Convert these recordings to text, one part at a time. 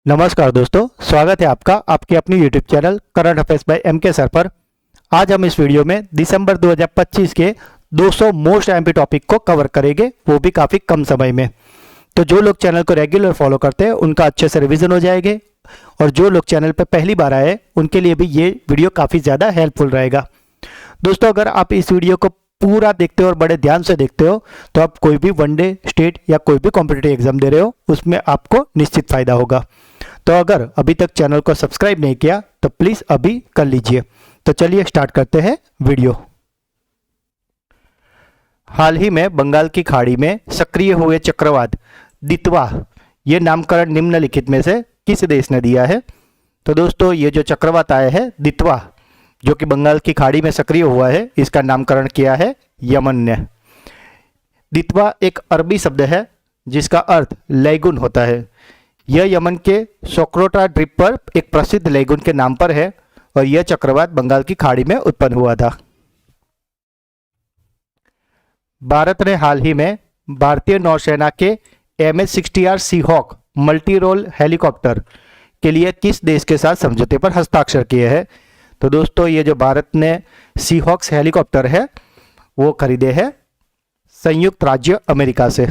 नमस्कार दोस्तों, स्वागत है आपका आपके अपनी YouTube channel current affairs by MK sir पर। आज हम इस वीडियो में दिसंबर 2025 के 200 मोस्ट एमपी टॉपिक को कवर करेंगे, वो भी काफ़ी कम समय में। तो जो लोग चैनल को रेगुलर फॉलो करते हैं उनका अच्छे से रिवीजन हो जाएंगे, और जो लोग चैनल पर पहली बार आए उनके लिए भी ये वीडियो काफ़ी ज़्यादा हेल्पफुल रहेगा। दोस्तों, अगर आप इस वीडियो को पूरा देखते हो और बड़े ध्यान से देखते हो तो आप कोई भी वनडे, स्टेट या कोई भी कॉम्पिटिटिव एग्जाम दे रहे हो उसमें आपको निश्चित फायदा होगा। तो अगर अभी तक चैनल को सब्सक्राइब नहीं किया तो प्लीज अभी कर लीजिए। तो चलिए स्टार्ट करते हैं वीडियो। हाल ही में बंगाल की खाड़ी में सक्रिय हुए चक्रवात दितवा, ये नामकरण निम्नलिखित में से किस देश ने दिया है? तो दोस्तों, ये जो चक्रवात आया है दितवा, जो कि बंगाल की खाड़ी में सक्रिय हुआ है, इसका नामकरण किया है यमन ने। दितवा एक अरबी शब्द है जिसका अर्थ लैगून होता है। यह यमन के सोक्रोटा द्वीप पर एक प्रसिद्ध लैगून के नाम पर है और यह चक्रवात बंगाल की खाड़ी में उत्पन्न हुआ था। भारत ने हाल ही में भारतीय नौसेना के MH-60R Seahawk multi role helicopter के लिए किस देश के साथ समझौते पर हस्ताक्षर किए हैं? तो दोस्तों, ये जो भारत ने सीहॉक्स हेलीकॉप्टर है वो खरीदे हैं संयुक्त राज्य अमेरिका से।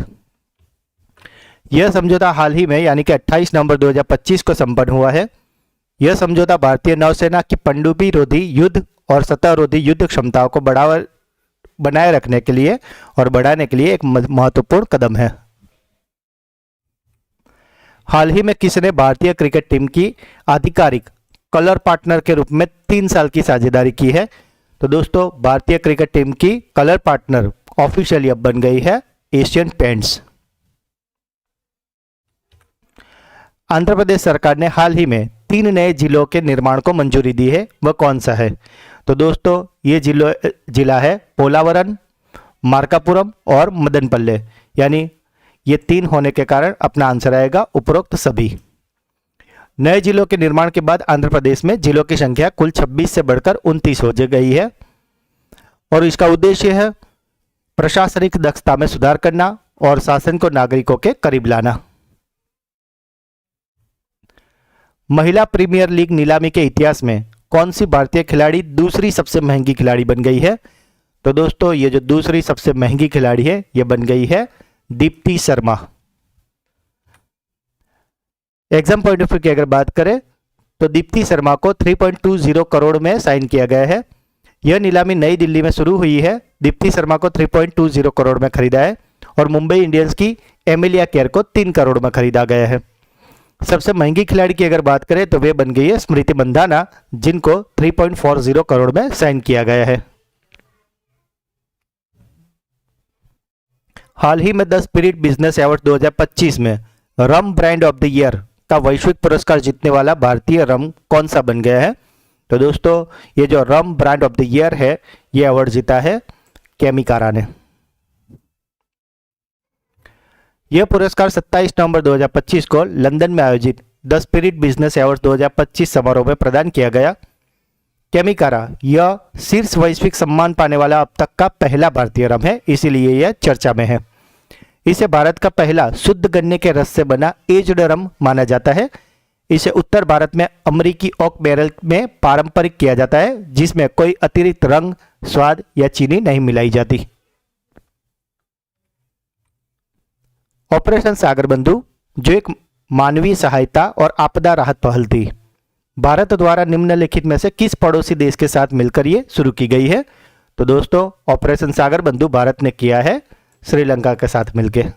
यह समझौता हाल ही में यानी कि 28 नवंबर 2025 को संपन्न हुआ है। यह समझौता भारतीय नौसेना की पनडुब्बी रोधी युद्ध और सतह रोधी युद्ध क्षमताओं को बनाए रखने के लिए और बढ़ाने के लिए एक महत्वपूर्ण कदम है। हाल ही में किसने भारतीय क्रिकेट टीम की आधिकारिक कलर पार्टनर के रूप में 3 साल की साझेदारी की है? तो दोस्तों, भारतीय क्रिकेट टीम की कलर पार्टनर ऑफिशियली अब बन गई है एशियन पेंट्स। आंध्र प्रदेश सरकार ने हाल ही में 3 नए जिलों के निर्माण को मंजूरी दी है, वह कौन सा है? तो दोस्तों, ये जिला है पोलावरम, मार्कापुरम और मदनपल्ले, यानी ये 3 होने के कारण अपना आंसर आएगा उपरोक्त सभी। नए जिलों के निर्माण के बाद आंध्र प्रदेश में जिलों की संख्या कुल 26 से बढ़कर 29 हो गई है और इसका उद्देश्य है प्रशासनिक दक्षता में सुधार करना और शासन को नागरिकों के करीब लाना। महिला प्रीमियर लीग नीलामी के इतिहास में कौन सी भारतीय खिलाड़ी दूसरी सबसे महंगी खिलाड़ी बन गई है? तो दोस्तों, ये जो दूसरी सबसे महंगी खिलाड़ी है ये बन गई है Deepti Sharma. Exam point of view की अगर बात करें तो दीप्ति शर्मा को 3.20 करोड़ में साइन किया गया है। यह नीलामी नई दिल्ली में शुरू हुई है। दीप्ति शर्मा को 3.20 करोड़ में खरीदा है और मुंबई इंडियंस की एमिलिया केयर को 3 करोड़ में खरीदा गया है। सबसे महंगी खिलाड़ी की अगर बात करें तो वे बन गई है स्मृति मंधाना, जिनको 3.40 करोड़ में साइन किया गया है। हाल ही में द स्पिरिट बिजनेस अवार्ड 2025 में रम ब्रांड ऑफ द ईयर का वैश्विक पुरस्कार जीतने वाला भारतीय रम कौन सा बन गया है? तो दोस्तों, ये जो रम ब्रांड ऑफ द ईयर है ये अवार्ड जीता है केमिकारा ने। यह पुरस्कार 27 नवंबर 2025 को लंदन में आयोजित द स्पिरिट बिजनेस अवार्ड 2025 समारोह में प्रदान किया गया। केमिकारा यह शीर्ष वैश्विक सम्मान पाने वाला अब तक का पहला भारतीय रम है, इसीलिए यह चर्चा में है। इसे भारत का पहला शुद्ध गन्ने के रस से बना एज्ड रम माना जाता है। इसे उत्तर भारत में अमरीकी ओक बैरल में पारंपरिक किया जाता है, जिसमें कोई अतिरिक्त रंग, स्वाद या चीनी नहीं मिलाई जाती। ऑपरेशन सागर बंधु, जो एक मानवीय सहायता और आपदा राहत पहल थी, भारत द्वारा निम्नलिखित में से किस पड़ोसी देश के साथ मिलकर ये शुरू की गई है? तो दोस्तों, ऑपरेशन सागर बंधु भारत ने किया है श्रीलंका के साथ मिलकर।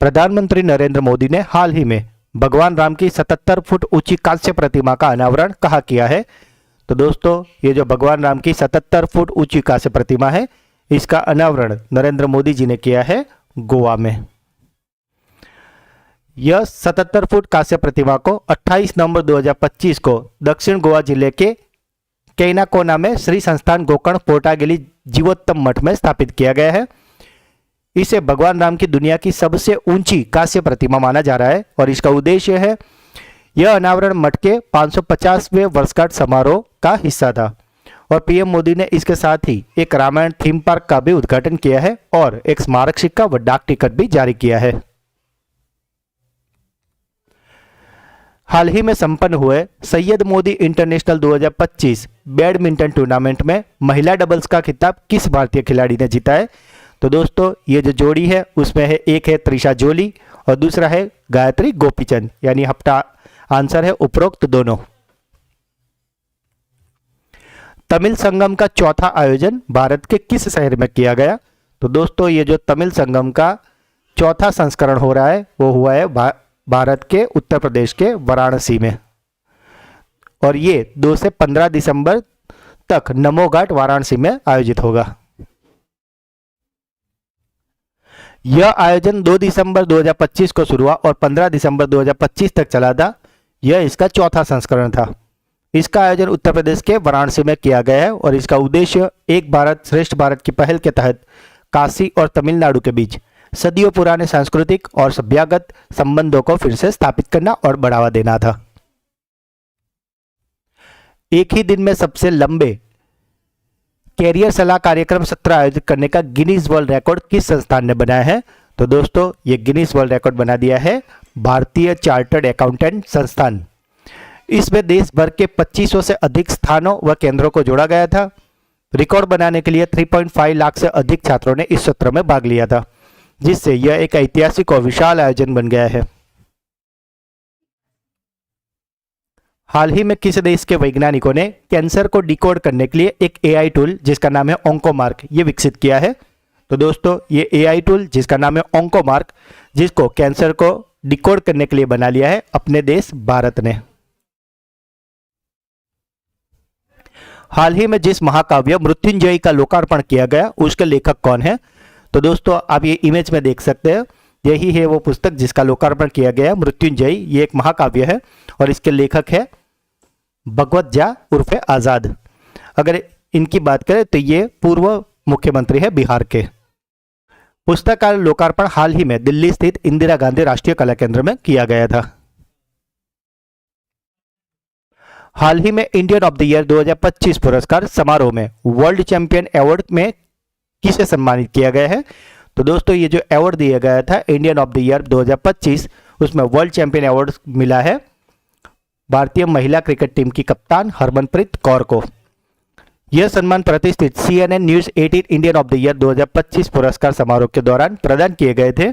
प्रधानमंत्री नरेंद्र मोदी ने हाल ही में भगवान राम की 77 फुट ऊंची कांस्य प्रतिमा का अनावरण कहाँ किया है? तो दोस्तों, ये जो भगवान राम की 77 फुट ऊंची कांस्य प्रतिमा है इसका अनावरण नरेंद्र मोदी जी ने किया है गोवा में। यह 77 फुट कांस्य प्रतिमा को 28 नवंबर 2025 को दक्षिण गोवा जिले के कैनाकोना में श्री संस्थान गोकर्ण पोर्टागिली जीवोत्तम मठ में स्थापित किया गया है। इसे भगवान राम की दुनिया की सबसे ऊंची कांस्य प्रतिमा माना जा रहा है और इसका उद्देश्य है, यह अनावरण मठ के 550वें वर्षगांठ समारोह का हिस्सा था और पीएम मोदी ने इसके साथ ही एक रामायण थीम पार्क का भी उद्घाटन किया है और एक स्मारक सिक्का व डाक टिकट भी जारी किया है। हाल ही में संपन्न हुए Syed Modi international 2025 badminton tournament में महिला डबल्स का खिताब किस भारतीय खिलाड़ी ने जीता है? तो दोस्तों ये जो जोड़ी है उसमें है, एक है त्रिशा जोली और दूसरा है गायत्री गोपीचंद, यानी आपका आंसर है उपरोक्त दोनों। तमिल संगम का चौथा आयोजन भारत के किस शहर में किया गया? तो दोस्तों ये जो तमिल संगम का चौथा संस्करण हो रहा है वो हुआ है भारत के उत्तर प्रदेश के वाराणसी में, और ये 2 से 15 दिसंबर तक नमो घाट वाराणसी में आयोजित होगा। यह आयोजन 2 दिसंबर 2025 को शुरू हुआ और 15 दिसंबर 2025 तक चला था। यह इसका चौथा संस्करण था। इसका आयोजन उत्तर प्रदेश के वाराणसी में किया गया है और इसका उद्देश्य एक भारत श्रेष्ठ भारत की पहल के तहत काशी और तमिलनाडु के बीच सदियों पुराने सांस्कृतिक और सभ्यगत संबंधों को फिर से स्थापित करना और बढ़ावा देना था। एक ही दिन में सबसे लंबे कैरियर सलाह कार्यक्रम सत्र आयोजित करने का गिनीज वर्ल्ड रिकॉर्ड किस संस्थान ने बनाया है? तो दोस्तों ये गिनीज वर्ल्ड रिकॉर्ड बना दिया है भारतीय चार्टर्ड अकाउंटेंट संस्थान। इसमें देश भर के 2500 से अधिक स्थानों व केंद्रों को जोड़ा गया था। रिकॉर्ड बनाने के लिए 3.5 लाख से अधिक छात्रों ने इस सत्र में भाग लिया था, जिससे यह एक ऐतिहासिक और विशाल आयोजन बन गया है। हाल ही में किस देश के वैज्ञानिकों ने कैंसर को डिकोड करने के लिए एक एआई टूल जिसका नाम है ओंकोमार्क ये विकसित किया है? तो दोस्तों ये एआई टूल जिसका नाम है ओंकोमार्क, जिसको कैंसर को डिकोड करने के लिए बना लिया है अपने देश भारत ने। हाल ही में जिस महाकाव्य मृत्युंजयी का लोकार्पण किया गया उसके लेखक कौन है? तो दोस्तों आप ये इमेज में देख सकते हैं, यही है वो पुस्तक जिसका लोकार्पण किया गया है, मृत्युंजयी। ये एक महाकाव्य है और इसके लेखक है भगवत झा उर्फे आजाद। अगर इनकी बात करें तो ये पूर्व मुख्यमंत्री है बिहार के। पुस्तक का लोकार्पण हाल ही में दिल्ली स्थित इंदिरा गांधी राष्ट्रीय कला केंद्र में किया गया था। हाल ही में इंडियन ऑफ द ईयर 2025 पुरस्कार समारोह में वर्ल्ड चैंपियन अवार्ड में किसे सम्मानित किया गया है? तो दोस्तों ये जो अवार्ड दिया गया था इंडियन ऑफ द ईयर 2025 उसमें वर्ल्ड चैंपियन अवार्ड मिला है भारतीय महिला क्रिकेट टीम की कप्तान हरमनप्रीत कौर को। यह सम्मान प्रतिष्ठित CNN news 18 Indian of the year 2025 पुरस्कार समारोह के दौरान प्रदान किए गए थे।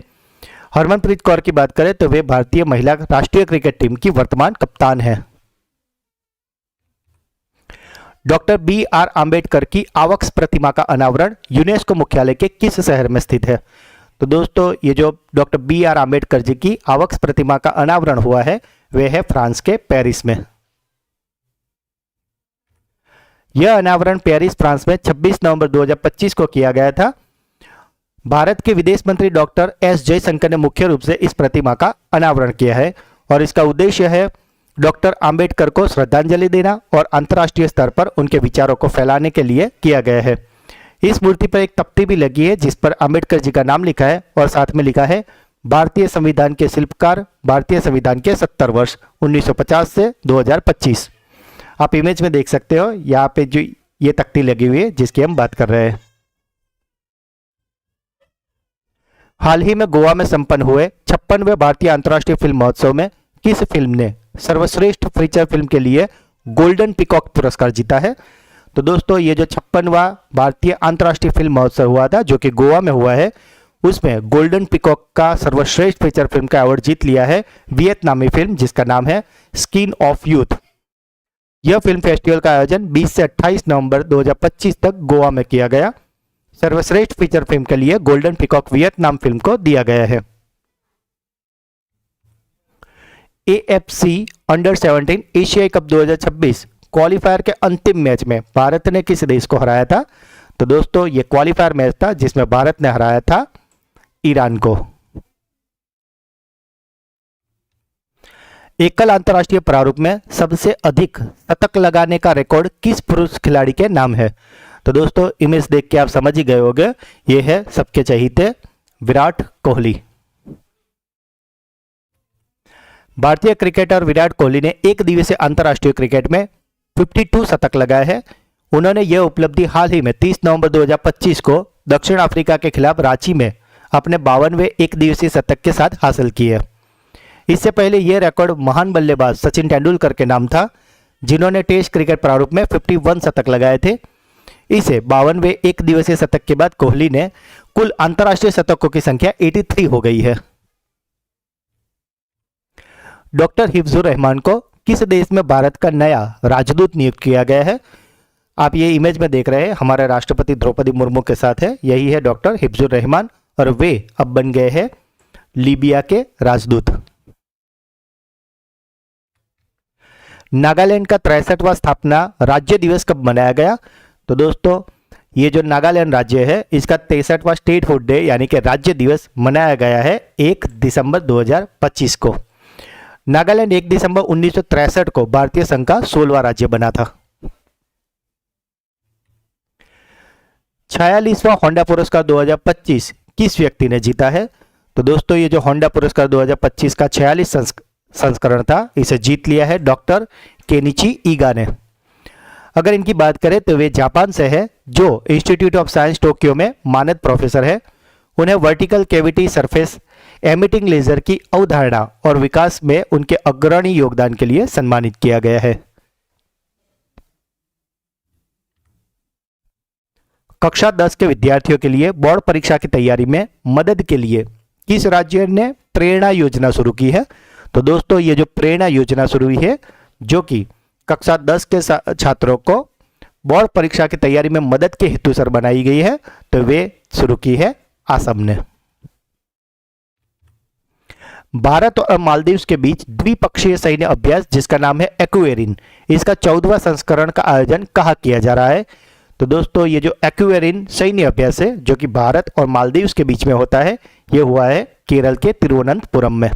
हरमनप्रीत कौर की बात करें तो वे भारतीय महिला राष्ट्रीय क्रिकेट टीम की वर्तमान कप्तान है। डॉक्टर BR आम्बेडकर की आवक्स प्रतिमा का अनावरण यूनेस्को मुख्यालय के किस शहर में स्थित है? तो दोस्तों ये जो डॉक्टर BR आम्बेडकर जी की आवक्स प्रतिमा का अनावरण हुआ है वह है फ्रांस के पेरिस में। यह अनावरण पेरिस फ्रांस में 26 नवंबर 2025 को किया गया था। भारत के विदेश मंत्री डॉक्टर S जयशंकर ने मुख्य रूप से इस प्रतिमा का अनावरण किया है और इसका उद्देश्य है डॉक्टर आम्बेडकर को श्रद्धांजलि देना और अंतर्राष्ट्रीय स्तर पर उनके विचारों को फैलाने के लिए किया गया है। इस मूर्ति पर एक तख्ती भी लगी है जिस पर आम्बेडकर जी का नाम लिखा है और साथ में लिखा है भारतीय संविधान के शिल्पकार, भारतीय संविधान के 70 वर्ष 1950 से 2025। आप इमेज में देख सकते हो यहाँ पे जो ये तख्ती लगी हुई है जिसकी हम बात कर रहे हैं। हाल ही में गोवा में संपन्न हुए 56वें भारतीय अंतर्राष्ट्रीय फिल्म महोत्सव में किस फिल्म ने सर्वश्रेष्ठ फीचर फिल्म के लिए गोल्डन पिकॉक पुरस्कार जीता है? तो दोस्तों ये जो 56वां भारतीय अंतर्राष्ट्रीय फिल्म महोत्सव हुआ था जो कि गोवा में हुआ है उसमें गोल्डन पिकॉक का सर्वश्रेष्ठ फीचर फिल्म का अवार्ड जीत लिया है वियतनामी फिल्म जिसका नाम है स्किन ऑफ यूथ। यह फिल्म फेस्टिवल का आयोजन 20 से 28 नवंबर 2025 तक गोवा में किया गया। सर्वश्रेष्ठ फीचर फिल्म के लिए गोल्डन पिकॉक वियतनाम फिल्म को दिया गया है। AFC अंडर 17 एशियाई कप 2026 क्वालिफायर के अंतिम मैच में भारत ने किस देश को हराया था? तो दोस्तों ये क्वालिफायर मैच था जिसमें भारत ने हराया था ईरान को। एकल अंतर्राष्ट्रीय प्रारूप में सबसे अधिक शतक लगाने का रिकॉर्ड किस पुरुष खिलाड़ी के नाम है? तो दोस्तों इमेज देख के आप समझ ही गए होंगे, ये है सबके चहेते विराट कोहली। भारतीय क्रिकेटर विराट कोहली ने एक दिवसीय अंतर्राष्ट्रीय क्रिकेट में 52 शतक लगाए हैं। उन्होंने यह उपलब्धि हाल ही में 30 नवंबर 2025 को दक्षिण अफ्रीका के खिलाफ रांची में अपने 52वें एक दिवसीय शतक के साथ हासिल की है। इससे पहले यह रिकॉर्ड महान बल्लेबाज सचिन तेंदुलकर के नाम था, जिन्होंने टेस्ट क्रिकेट प्रारूप में 51 शतक लगाए थे। इसे 52वें एक दिवसीय शतक के बाद कोहली ने कुल अंतर्राष्ट्रीय शतकों की संख्या 83 हो गई है। डॉक्टर हिफ्जुर रहमान को किस देश में भारत का नया राजदूत नियुक्त किया गया है? आप ये इमेज में देख रहे हैं, हमारे राष्ट्रपति द्रौपदी मुर्मू के साथ है, यही है डॉक्टर हिफ्जुर रहमान, और वे अब बन गए हैं लीबिया के राजदूत। नागालैंड का 63वां स्थापना राज्य दिवस कब मनाया गया? तो दोस्तों ये जो नागालैंड राज्य है इसका 63वां स्टेटहुड डे यानी कि राज्य दिवस मनाया गया है 1 दिसंबर 2025 को। नागालैंड 1 दिसंबर 1963 को भारतीय संघ का 16वां राज्य बना था। 46वां होंडा पुरस्कार 2025 किस व्यक्ति ने जीता है? तो दोस्तों ये जो होंडा पुरस्कार 2025 का 46 संस्करण था, इसे जीत लिया है डॉक्टर केनिची ईगा ने। अगर इनकी बात करें तो वे जापान से है, जो इंस्टीट्यूट ऑफ साइंस टोक्यो में मानद प्रोफेसर है। उन्हें vertical cavity surface emitting laser की अवधारणा और विकास में उनके अग्रणी योगदान के लिए सम्मानित किया गया है। कक्षा 10 के विद्यार्थियों के लिए बोर्ड परीक्षा की तैयारी में मदद के लिए किस राज्य ने प्रेरणा योजना शुरू की है? तो दोस्तों ये जो प्रेरणा योजना शुरू हुई है, जो कि कक्षा 10 के छात्रों को बोर्ड परीक्षा की तैयारी में मदद के हेतु सर बनाई गई है, तो वे शुरू की है असम ने। भारत और मालदीव्स के बीच द्विपक्षीय सैन्य अभ्यास जिसका नाम है एक्वेरिन, इसका 14वां संस्करण का आयोजन कहाँ किया जा रहा है? तो दोस्तों ये जो एक्वेरिन सैन्य अभ्यास है जो कि भारत और मालदीव्स के बीच में होता है, यह हुआ है केरल के तिरुवनंतपुरम में।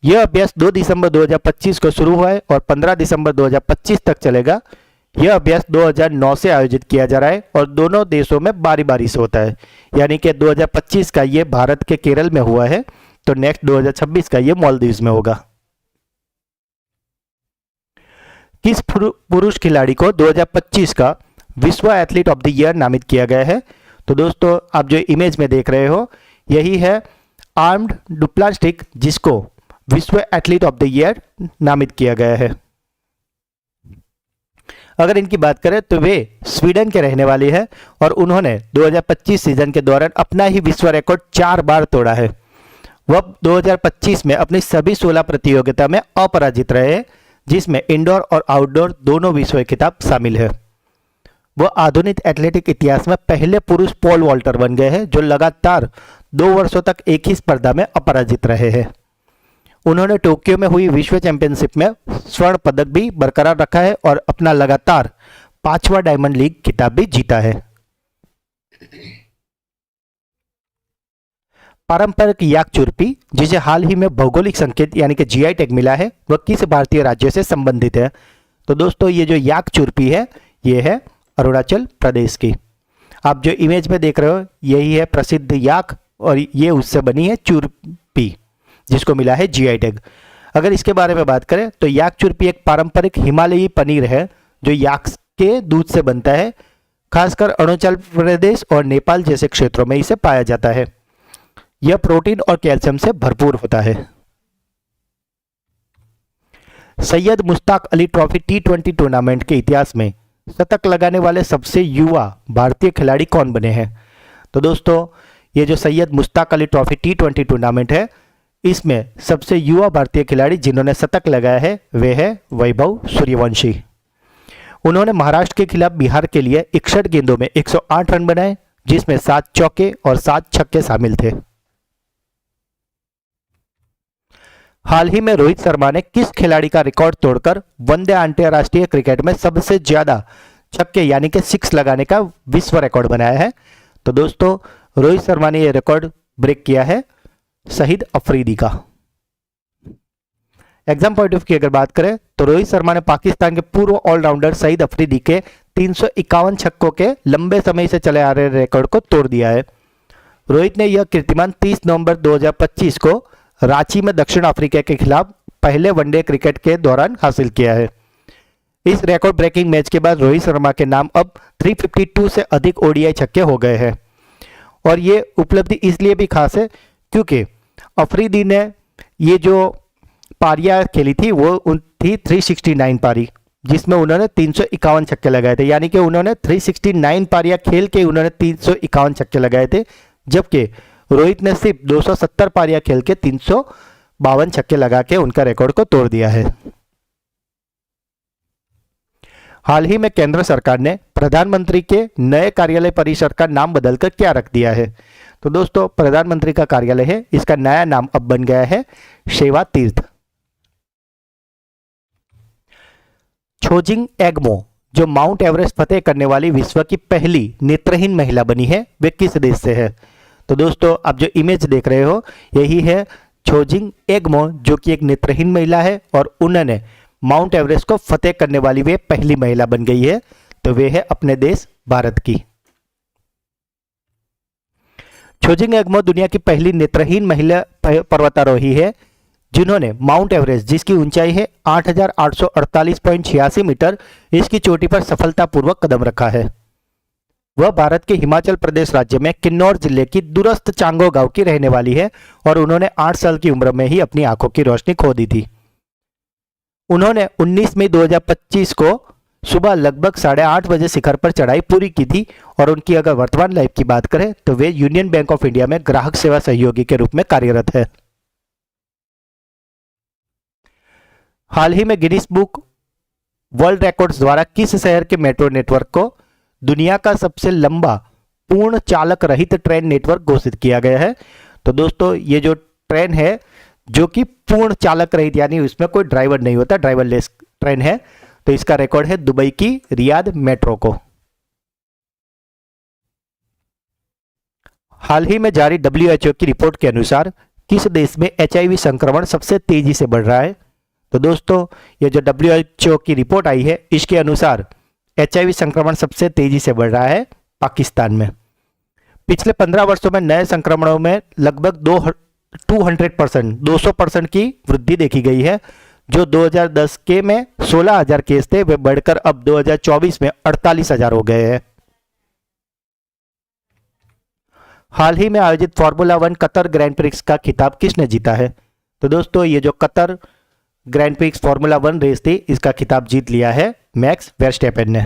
यह अभ्यास 2 दिसंबर 2025 को शुरू हुआ है और 15 दिसंबर 2025 तक चलेगा। यह अभ्यास 2009 से आयोजित किया जा रहा है और दोनों देशों में बारी बारी से होता है, यानी कि 2025 का ये भारत के केरल में हुआ है, तो नेक्स्ट 2026 का ये मालदीव्स में होगा। किस पुरुष खिलाड़ी को 2025 का विश्व एथलीट ऑफ द ईयर नामित किया गया है? तो दोस्तों आप जो इमेज में देख रहे हो, यही है आर्म्ड डुप्लास्टिक, जिसको विश्व एथलीट ऑफ द ईयर नामित किया गया है। अगर इनकी बात करें तो वे स्वीडन के रहने वाले हैं और उन्होंने 2025 सीजन के दौरान अपना ही विश्व रिकॉर्ड 4 बार तोड़ा है। वह 2025 में अपनी सभी 16 प्रतियोगिता में अपराजित रहे, जिसमें इंडोर और आउटडोर दोनों विश्व खिताब शामिल है। वह आधुनिक एथलेटिक इतिहास में पहले पुरुष पोल वॉल्टर बन गए हैं जो लगातार 2 वर्षों तक एक ही स्पर्धा में अपराजित रहे हैं। उन्होंने टोक्यो में हुई विश्व चैंपियनशिप में स्वर्ण पदक भी बरकरार रखा है और अपना लगातार 5वां डायमंड लीग खिताब भी जीता है। पारंपरिक याक चुरपी, जिसे हाल ही में भौगोलिक संकेत यानी कि जीआई टैग मिला है, वह किस भारतीय राज्य से संबंधित है? तो दोस्तों ये जो याक चुरपी है, ये है अरुणाचल प्रदेश की। आप जो इमेज में देख रहे हो, यही है प्रसिद्ध याक और ये उससे बनी है चुरपी, जिसको मिला है जीआई टैग। अगर इसके बारे में बात करें तो याक चुरपी एक पारंपरिक हिमालयी पनीर है जो याक के दूध से बनता है। खासकर अरुणाचल प्रदेश और नेपाल जैसे क्षेत्रों में इसे पाया जाता है। यह प्रोटीन और कैल्शियम से भरपूर होता है। Syed Mushtaq Ali trophy T20 tournament के इतिहास में शतक लगाने वाले सबसे युवा भारतीय खिलाड़ी कौन बने हैं? तो दोस्तों ये जो Syed Mushtaq Ali trophy T20 tournament है, इसमें सबसे युवा भारतीय खिलाड़ी जिन्होंने शतक लगाया है वे है वैभव सूर्यवंशी। उन्होंने महाराष्ट्र के खिलाफ बिहार के लिए 61 गेंदों में 108 रन बनाए, जिसमें 7 चौके और 7 छक्के शामिल थे। हाल ही में रोहित शर्मा ने किस खिलाड़ी का रिकॉर्ड तोड़कर वनडे अंतर्राष्ट्रीय क्रिकेट में सबसे ज्यादा छक्के यानी कि 6 लगाने का विश्व रिकॉर्ड बनाया है? तो दोस्तों रोहित शर्मा ने यह रिकॉर्ड ब्रेक किया है शहीद अफरीदी का। एग्जाम पॉइंट ऑफ की अगर बात करें तो रोहित शर्मा ने पाकिस्तान के पूर्व ऑलराउंडर शहीद अफरीदी के 351 छक्कों के लंबे समय से चले आ रहे रिकॉर्ड को तोड़ दिया है। रोहित ने यह कीर्तिमान 30 नवंबर 2025 को रांची में दक्षिण अफ्रीका के खिलाफ पहले वनडे क्रिकेट के दौरान हासिल किया है। इस रिकॉर्ड ब्रेकिंग मैच के बाद रोहित शर्मा के नाम अब 352 से अधिक ओडीआई छक्के हो गए हैं और ये उपलब्धि इसलिए भी खास है क्योंकि अफरीदी ने ये जो पारियां खेली थी वो थी 369 पारी, जिसमें उन्होंने 351 छक्के लगाए थे। यानी कि उन्होंने 369 पारियां खेल के उन्होंने 351 छक्के लगाए थे, जबकि रोहित ने सिर्फ 270 पारियां खेल के 352 छक्के लगा के उनका रिकॉर्ड को तोड़ दिया है। हाल ही में केंद्र सरकार ने प्रधानमंत्री के नए कार्यालय परिसर का नाम बदलकर क्या रख दिया है? तो दोस्तों, प्रधानमंत्री का कार्यालय है, इसका नया नाम अब बन गया है सेवा तीर्थ। छोजिंग एग्मो, जो माउंट एवरेस्ट फतेह करने वाली विश्व की पहली नेत्रहीन महिला बनी है, वे किस देश से है? तो दोस्तों, आप जो इमेज देख रहे हो यही है छोजिंग एग्मो, जो कि एक नेत्रहीन महिला है और उन्होंने माउंट एवरेस्ट को फतेह करने वाली वे पहली महिला बन गई है। तो वे है अपने देश भारत की। छोजिंग एग्मो दुनिया की पहली नेत्रहीन महिला पर्वतारोही है जिन्होंने माउंट एवरेस्ट, जिसकी ऊंचाई है 8,848.86 मीटर, इसकी चोटी पर सफलतापूर्वक कदम रखा है। वह भारत के हिमाचल प्रदेश राज्य में किन्नौर जिले की दूरस्थ चांगो गांव की रहने वाली है और उन्होंने 8 साल की उम्र में ही अपनी आंखों की रोशनी खो दी थी। उन्होंने 19 मई 2025 को सुबह लगभग 8:30 बजे शिखर पर चढ़ाई पूरी की थी और उनकी अगर वर्तमान लाइफ की बात करें तो वे यूनियन बैंक ऑफ इंडिया में ग्राहक सेवा सहयोगी के रूप में कार्यरत है। हाल ही में गिनीज बुक वर्ल्ड रिकॉर्ड्स द्वारा किस शहर के मेट्रो नेटवर्क को दुनिया का सबसे लंबा पूर्ण चालक रहित ट्रेन नेटवर्क घोषित किया गया है? तो दोस्तों, ये जो ट्रेन है जो कि पूर्ण चालक रहित, यानी उसमें कोई ड्राइवर नहीं होता, ड्राइवरलेस ट्रेन है, तो इसका रिकॉर्ड है दुबई की रियाद मेट्रो को। हाल ही में जारी WHO की रिपोर्ट के अनुसार किस देश में HIV संक्रमण सबसे तेजी से बढ़ रहा है? तो दोस्तों, ये जो WHO की रिपोर्ट आई है इसके अनुसार HIV संक्रमण सबसे तेजी से बढ़ रहा है पाकिस्तान में। पिछले 15 वर्षों में नए संक्रमणों में लगभग 200% की वृद्धि देखी गई है। जो 2010 के में 16,000 केस थे, वे बढ़कर अब 2024 में 48,000 हो गए हैं। हाल ही में आयोजित फार्मूला 1 कतर ग्रैंड प्रिक्स का खिताब किसने जीता है? तो दोस्तों, ये जो Qatar grand prix formula 1 race थी, इसका खिताब जीत लिया है मैक्स वर्स्टेपेन ने।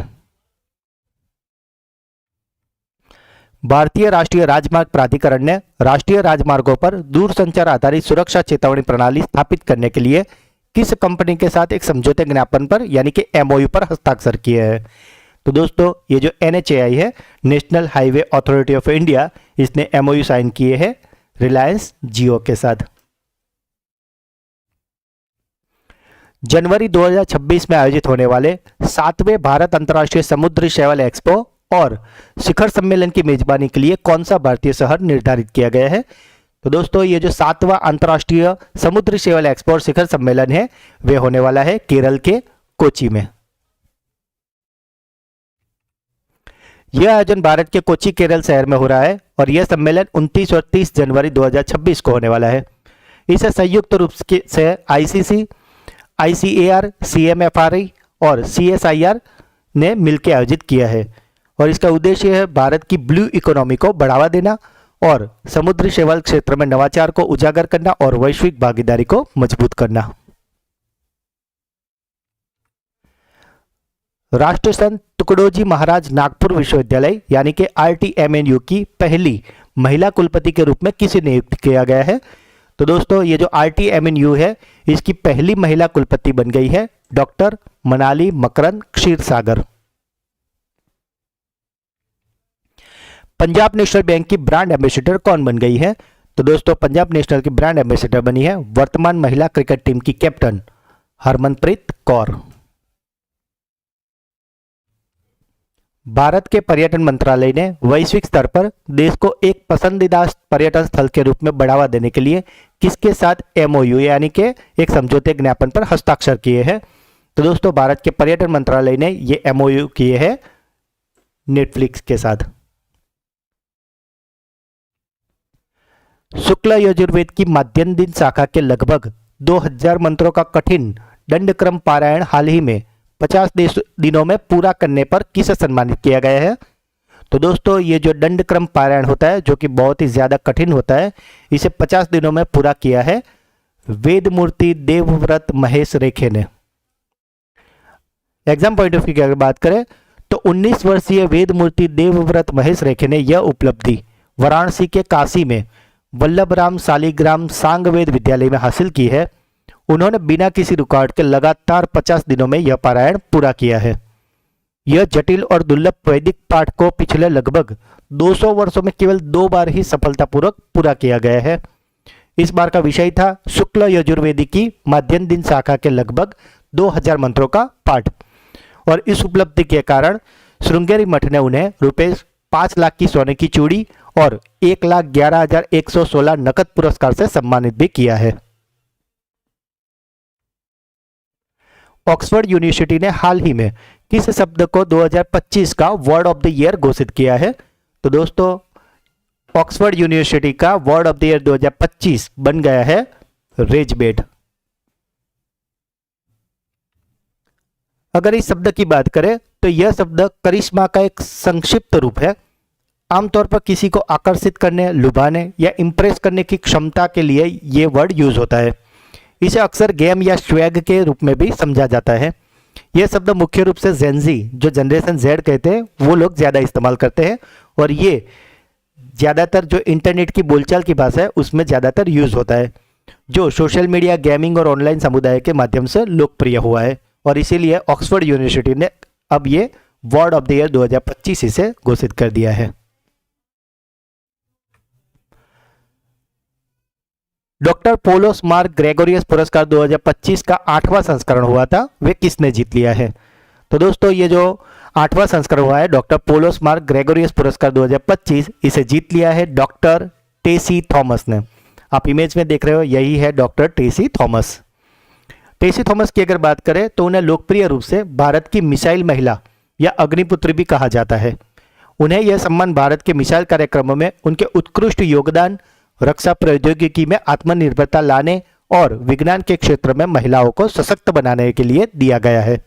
भारतीय राष्ट्रीय राजमार्ग प्राधिकरण ने राष्ट्रीय राजमार्गों पर दूरसंचार आधारित सुरक्षा चेतावनी प्रणाली स्थापित करने के लिए किस कंपनी के साथ एक समझौते ज्ञापन पर यानी कि MOU पर हस्ताक्षर किए हैं? तो दोस्तों, ये जो NHAI है, national highway authority of India, इसने MOU साइन किए हैं रिलायंस जियो के साथ। जनवरी 2026 में आयोजित होने वाले 7वें भारत अंतर्राष्ट्रीय समुद्री शैवाल एक्सपो और शिखर सम्मेलन की मेजबानी के लिए कौन सा भारतीय शहर निर्धारित किया गया है? तो दोस्तों, ये जो 7वां अंतर्राष्ट्रीय समुद्री शैवाल एक्सपो और शिखर सम्मेलन है, वे होने वाला है केरल के कोची में। यह आयोजन भारत के कोची केरल शहर में हो रहा है और यह सम्मेलन 29 और 30 जनवरी 2026 को होने वाला है। इसे संयुक्त रूप से ICC, ICAR, CMFRI और CSIR ने मिलकर आयोजित किया है और इसका उद्देश्य है भारत की ब्लू इकोनॉमी को बढ़ावा देना और समुद्री शैवाल क्षेत्र में नवाचार को उजागर करना और वैश्विक भागीदारी को मजबूत करना। राष्ट्रसंत तुकडोजी महाराज नागपुर विश्वविद्यालय यानी कि RTMNU की पहली महिला कुलपति के रूप में किसे नियुक्त किया गया है? तो दोस्तों, ये जो RTMNU है, इसकी पहली महिला कुलपति बन गई है डॉक्टर मनाली मकरंद क्षीरसागर। पंजाब नेशनल बैंक की ब्रांड एम्बेसडर कौन बन गई है? तो दोस्तों, पंजाब नेशनल की ब्रांड एम्बेसडर बनी है वर्तमान महिला क्रिकेट टीम की कैप्टन हरमनप्रीत कौर। भारत के पर्यटन मंत्रालय ने वैश्विक स्तर पर देश को एक पसंदीदा पर्यटन स्थल के रूप में बढ़ावा देने के लिए किसके साथ MOU यानी कि एक समझौते ज्ञापन पर हस्ताक्षर किए हैं? तो दोस्तों, भारत के पर्यटन मंत्रालय ने ये MOU किए हैं नेटफ्लिक्स के साथ। शुक्ल यजुर्वेद की माध्यम दिन शाखा के लगभग 2000 मंत्रों का कठिन दंडक्रम पारायण हाल ही में 50 दिनों में पूरा करने पर किसे सम्मानित किया गया है? तो दोस्तों, ये जो दंडक्रम पारायण होता है, जो कि बहुत ही ज्यादा कठिन होता है, इसे 50 दिनों में पूरा किया है वेदमूर्ति देवव्रत महेश रेखे ने। एग्जाम पॉइंट ऑफ व्यू की अगर बात करें तो 19 वर्षीय वेदमूर्ति देवव्रत महेश रेखे ने यह उपलब्धि वाराणसी के काशी में वल्लभराम सालिग्राम सांगवेद विद्यालय में हासिल की है। उन्होंने बिना किसी रिकॉर्ड के लगातार 50 दिनों में यह पारायण पूरा किया है। यह जटिल और दुर्लभ वैदिक पाठ को पिछले लगभग 200 वर्षों में केवल 2 बार ही सफलतापूर्वक पूरा किया गया है। इस बार का विषय था शुक्ल यजुर्वेदी की माध्यम दिन शाखा के लगभग 2000 मंत्रों का पाठ, और इस उपलब्धि के कारण श्रृंगेरी मठ ने उन्हें रुपये 5 लाख की सोने की चूड़ी और 1,11,116 नकद पुरस्कार से सम्मानित भी किया है। ऑक्सफोर्ड यूनिवर्सिटी ने हाल ही में किस शब्द को 2025 का वर्ड ऑफ द ईयर घोषित किया है? तो दोस्तों, ऑक्सफोर्ड यूनिवर्सिटी का वर्ड ऑफ द ईयर 2025 बन गया है रेजबेड। अगर इस शब्द की बात करें तो यह शब्द करिश्मा का एक संक्षिप्त रूप है। आमतौर पर किसी को आकर्षित करने, लुभाने या इंप्रेस करने की क्षमता के लिए यह वर्ड यूज होता है। इसे अक्सर गेम या स्वैग के रूप में भी समझा जाता है। यह शब्द मुख्य रूप से जेनजी, जो जनरेशन जेड कहते हैं, वो लोग ज़्यादा इस्तेमाल करते हैं, और ये ज़्यादातर जो इंटरनेट की बोलचाल की भाषा है उसमें ज़्यादातर यूज होता है, जो सोशल मीडिया, गेमिंग और ऑनलाइन समुदाय के माध्यम से लोकप्रिय हुआ है, और इसीलिए ऑक्सफोर्ड यूनिवर्सिटी ने अब ये वर्ड ऑफ द ईयर 2025 इसे घोषित कर दिया है। डॉक्टर पोलोस मार्क ग्रेगोरियस पुरस्कार 2025 का 8वां संस्करण हुआ था, वे किसने जीत लिया है? तो दोस्तों, ये जो 8वां संस्करण हुआ है डॉक्टर पोलोस मार्क ग्रेगोरियस पुरस्कार 2025, इसे जीत लिया है डॉक्टर टेसी थॉमस ने। आप इमेज में देख रहे हो, यही है डॉक्टर टेसी थॉमस। टेसी थॉमस की अगर बात करें तो उन्हें लोकप्रिय रूप से भारत की मिसाइल महिला या अग्निपुत्री भी कहा जाता है। उन्हें यह सम्मान भारत के मिसाइल कार्यक्रमों में उनके उत्कृष्ट योगदान, रक्षा प्रौद्योगिकी में आत्मनिर्भरता लाने और विज्ञान के क्षेत्र में महिलाओं को सशक्त बनाने के लिए दिया गया है।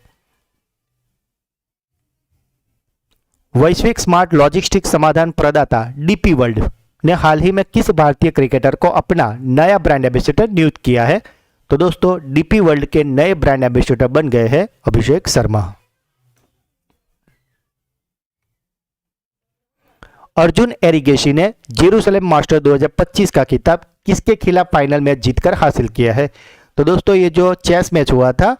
वैश्विक स्मार्ट लॉजिस्टिक्स समाधान प्रदाता डीपी वर्ल्ड ने हाल ही में किस भारतीय क्रिकेटर को अपना नया ब्रांड एम्बेसडर नियुक्त किया है? तो दोस्तों, डीपी वर्ल्ड के नए ब्रांड एम्बेसडर बन गए हैं अभिषेक शर्मा। अर्जुन एरिगेसी ने जेरूसलम मास्टर 2025 का खिताब किसके खिलाफ फाइनल मैच जीतकर हासिल किया है? तो दोस्तों, ये जो चेस मैच हुआ था,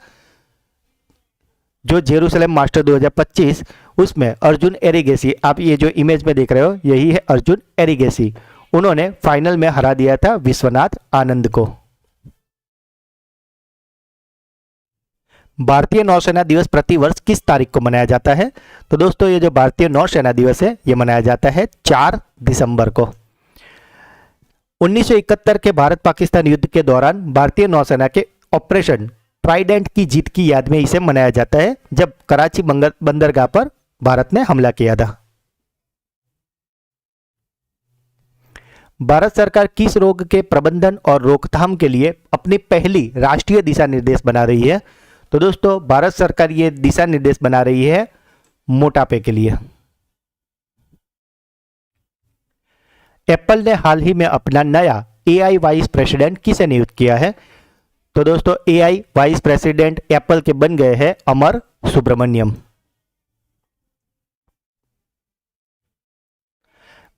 जो जेरूसलम मास्टर 2025, उसमें अर्जुन एरिगेसी, आप ये जो इमेज में देख रहे हो, यही है अर्जुन एरिगेसी। उन्होंने फाइनल में हरा दिया था विश्वनाथ आनंद को। भारतीय नौसेना दिवस प्रतिवर्ष किस तारीख को मनाया जाता है? तो दोस्तों, ये जो भारतीय नौसेना दिवस है, ये मनाया जाता है 4 दिसंबर को। 1971 के भारत पाकिस्तान युद्ध के दौरान भारतीय नौसेना के ऑपरेशन ट्राइडेंट की जीत की याद में इसे मनाया जाता है, जब कराची बंदरगाह पर भारत ने हमला किया था। भारत सरकार किस रोग के प्रबंधन और रोकथाम के लिए अपनी पहली राष्ट्रीय दिशा निर्देश बना रही है? तो दोस्तों, भारत सरकार ये दिशा निर्देश बना रही है मोटापे के लिए। एप्पल ने हाल ही में अपना नया एआई वाइस प्रेसिडेंट किसे नियुक्त किया है? तो दोस्तों, एआई वाइस प्रेसिडेंट एप्पल के बन गए हैं अमर सुब्रमण्यम।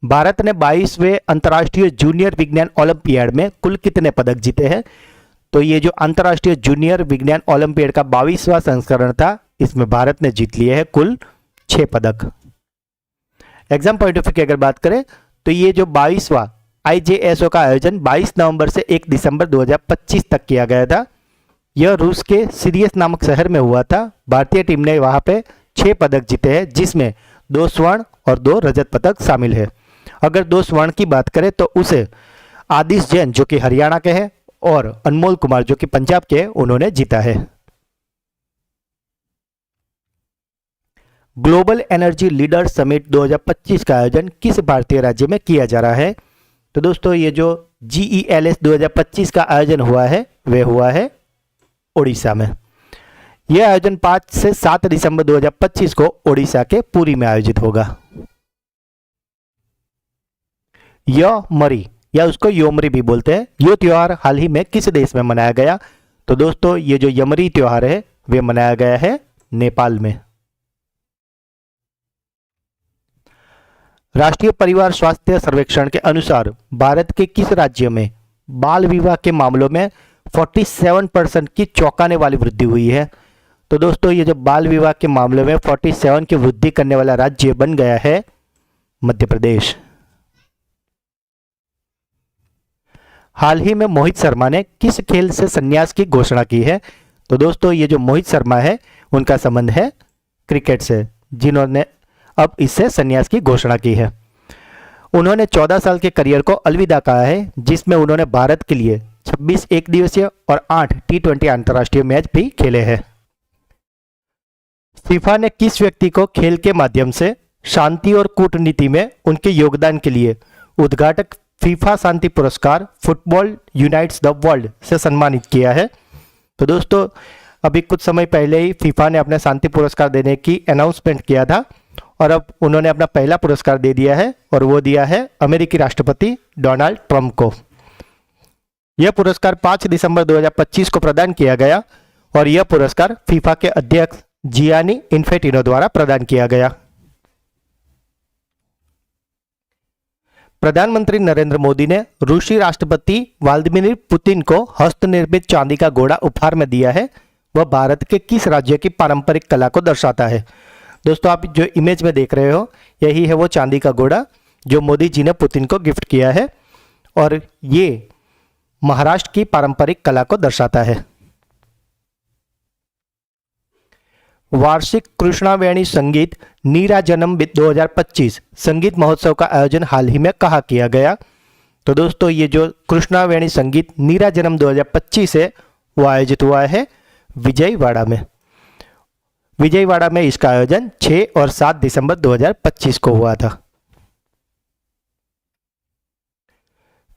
भारत ने 22वें अंतर्राष्ट्रीय जूनियर विज्ञान ओलंपियाड में कुल कितने पदक जीते हैं? तो ये जो अंतर्राष्ट्रीय जूनियर विज्ञान ओलंपियाड का 22वां संस्करण था, इसमें भारत ने जीत लिए हैं कुल 6 पदक। एग्जाम पॉइंट ऑफ व्यू की अगर बात करें तो ये जो 22वां IJSO का आयोजन 22 नवंबर से 1 दिसंबर 2025 तक किया गया था। यह रूस के सिरियस नामक शहर में हुआ था। भारतीय टीम ने वहां पे 6 पदक जीते हैं, जिसमें 2 स्वर्ण और 2 रजत पदक शामिल है। अगर 2 स्वर्ण की बात करें तो उसे आदिश जैन, जो कि हरियाणा के हैं, और अनमोल कुमार, जो कि पंजाब के हैं, उन्होंने जीता है। ग्लोबल एनर्जी लीडर समिट 2025 का आयोजन किस भारतीय राज्य में किया जा रहा है? तो दोस्तों, ये जो GELS 2025 का आयोजन हुआ है, वह हुआ है ओडिशा में। यह आयोजन 5 से 7 दिसंबर 2025 को ओडिशा के पुरी में आयोजित होगा। यह मरी या उसको योमरी भी बोलते हैं। ये त्योहार हाल ही में किस देश में मनाया गया? तो दोस्तों ये जो यमरी त्योहार है वे मनाया गया है नेपाल में। राष्ट्रीय परिवार स्वास्थ्य सर्वेक्षण के अनुसार भारत के किस राज्य में बाल विवाह के मामलों में 47% की चौंकाने वाली वृद्धि हुई है? तो दोस्तों ये जो बाल विवाह के मामले में 47 की वृद्धि करने वाला राज्य बन गया है मध्य प्रदेश। हाल ही में मोहित शर्मा ने किस खेल से संन्यास की घोषणा की है? तो दोस्तों ये जो मोहित शर्मा है उनका संबंध है क्रिकेट से, जिन्होंने अब इससे संन्यास की घोषणा की है। उन्होंने 14 साल के करियर को अलविदा कहा है, जिसमें उन्होंने भारत के लिए 26 एक दिवसीय और 8 T20 अंतर्राष्ट्रीय मैच भी खेले हैं। फीफा ने किस व्यक्ति को खेल के माध्यम से शांति और कूटनीति में उनके योगदान के लिए उद्घाटक फीफा शांति पुरस्कार फुटबॉल यूनाइट्स द वर्ल्ड से सम्मानित किया है? तो दोस्तों अभी कुछ समय पहले ही फीफा ने अपने शांति पुरस्कार देने की अनाउंसमेंट किया था और अब उन्होंने अपना पहला पुरस्कार दे दिया है और वो दिया है अमेरिकी राष्ट्रपति डोनाल्ड ट्रंप को। यह पुरस्कार 5 दिसंबर 2025 को प्रदान किया गया और यह पुरस्कार फीफा के अध्यक्ष जियानी इन्फेंटिनो द्वारा प्रदान किया गया। प्रधानमंत्री नरेंद्र मोदी ने रूसी राष्ट्रपति व्लादिमीर पुतिन को हस्तनिर्मित चांदी का घोड़ा उपहार में दिया है। वह भारत के किस राज्य की पारंपरिक कला को दर्शाता है? दोस्तों आप जो इमेज में देख रहे हो यही है वो चांदी का घोड़ा जो मोदी जी ने पुतिन को गिफ्ट किया है और ये महाराष्ट्र की पारंपरिक कला को दर्शाता है। वार्षिक कृष्णावेणी संगीत नीराजनम 2025 संगीत महोत्सव का आयोजन हाल ही में कहाँ किया गया? तो दोस्तों ये जो कृष्णावेणी संगीत नीराजनम 2025 है वो आयोजित हुआ है विजयवाड़ा में। विजयवाड़ा में इसका आयोजन 6 और 7 दिसंबर 2025 को हुआ था।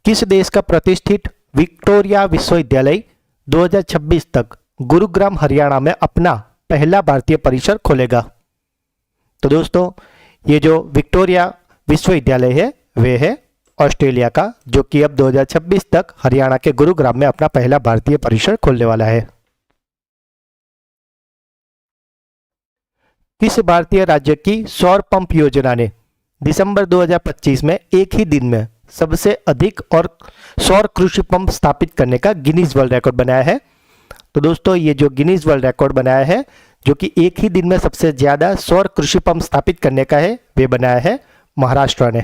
किस देश का प्रतिष्ठित विक्टोरिया विश्वविद्यालय 2026 तक गुरुग्राम हरियाणा में अपना पहला भारतीय परिसर खोलेगा? तो दोस्तों ये जो विक्टोरिया विश्वविद्यालय है वे है ऑस्ट्रेलिया का, जो कि अब 2026 तक हरियाणा के गुरुग्राम में अपना पहला भारतीय परिसर खोलने वाला है। किस भारतीय राज्य की सौर पंप योजना ने दिसंबर 2025 में एक ही दिन में सबसे अधिक और सौर कृषि पंप स्थापित करने का गिनीज वर्ल्ड रिकॉर्ड बनाया है? तो दोस्तों ये जो गिनीज वर्ल्ड रिकॉर्ड बनाया है जो कि एक ही दिन में सबसे ज्यादा सौर कृषि पंप स्थापित करने का है वे बनाया है महाराष्ट्र ने।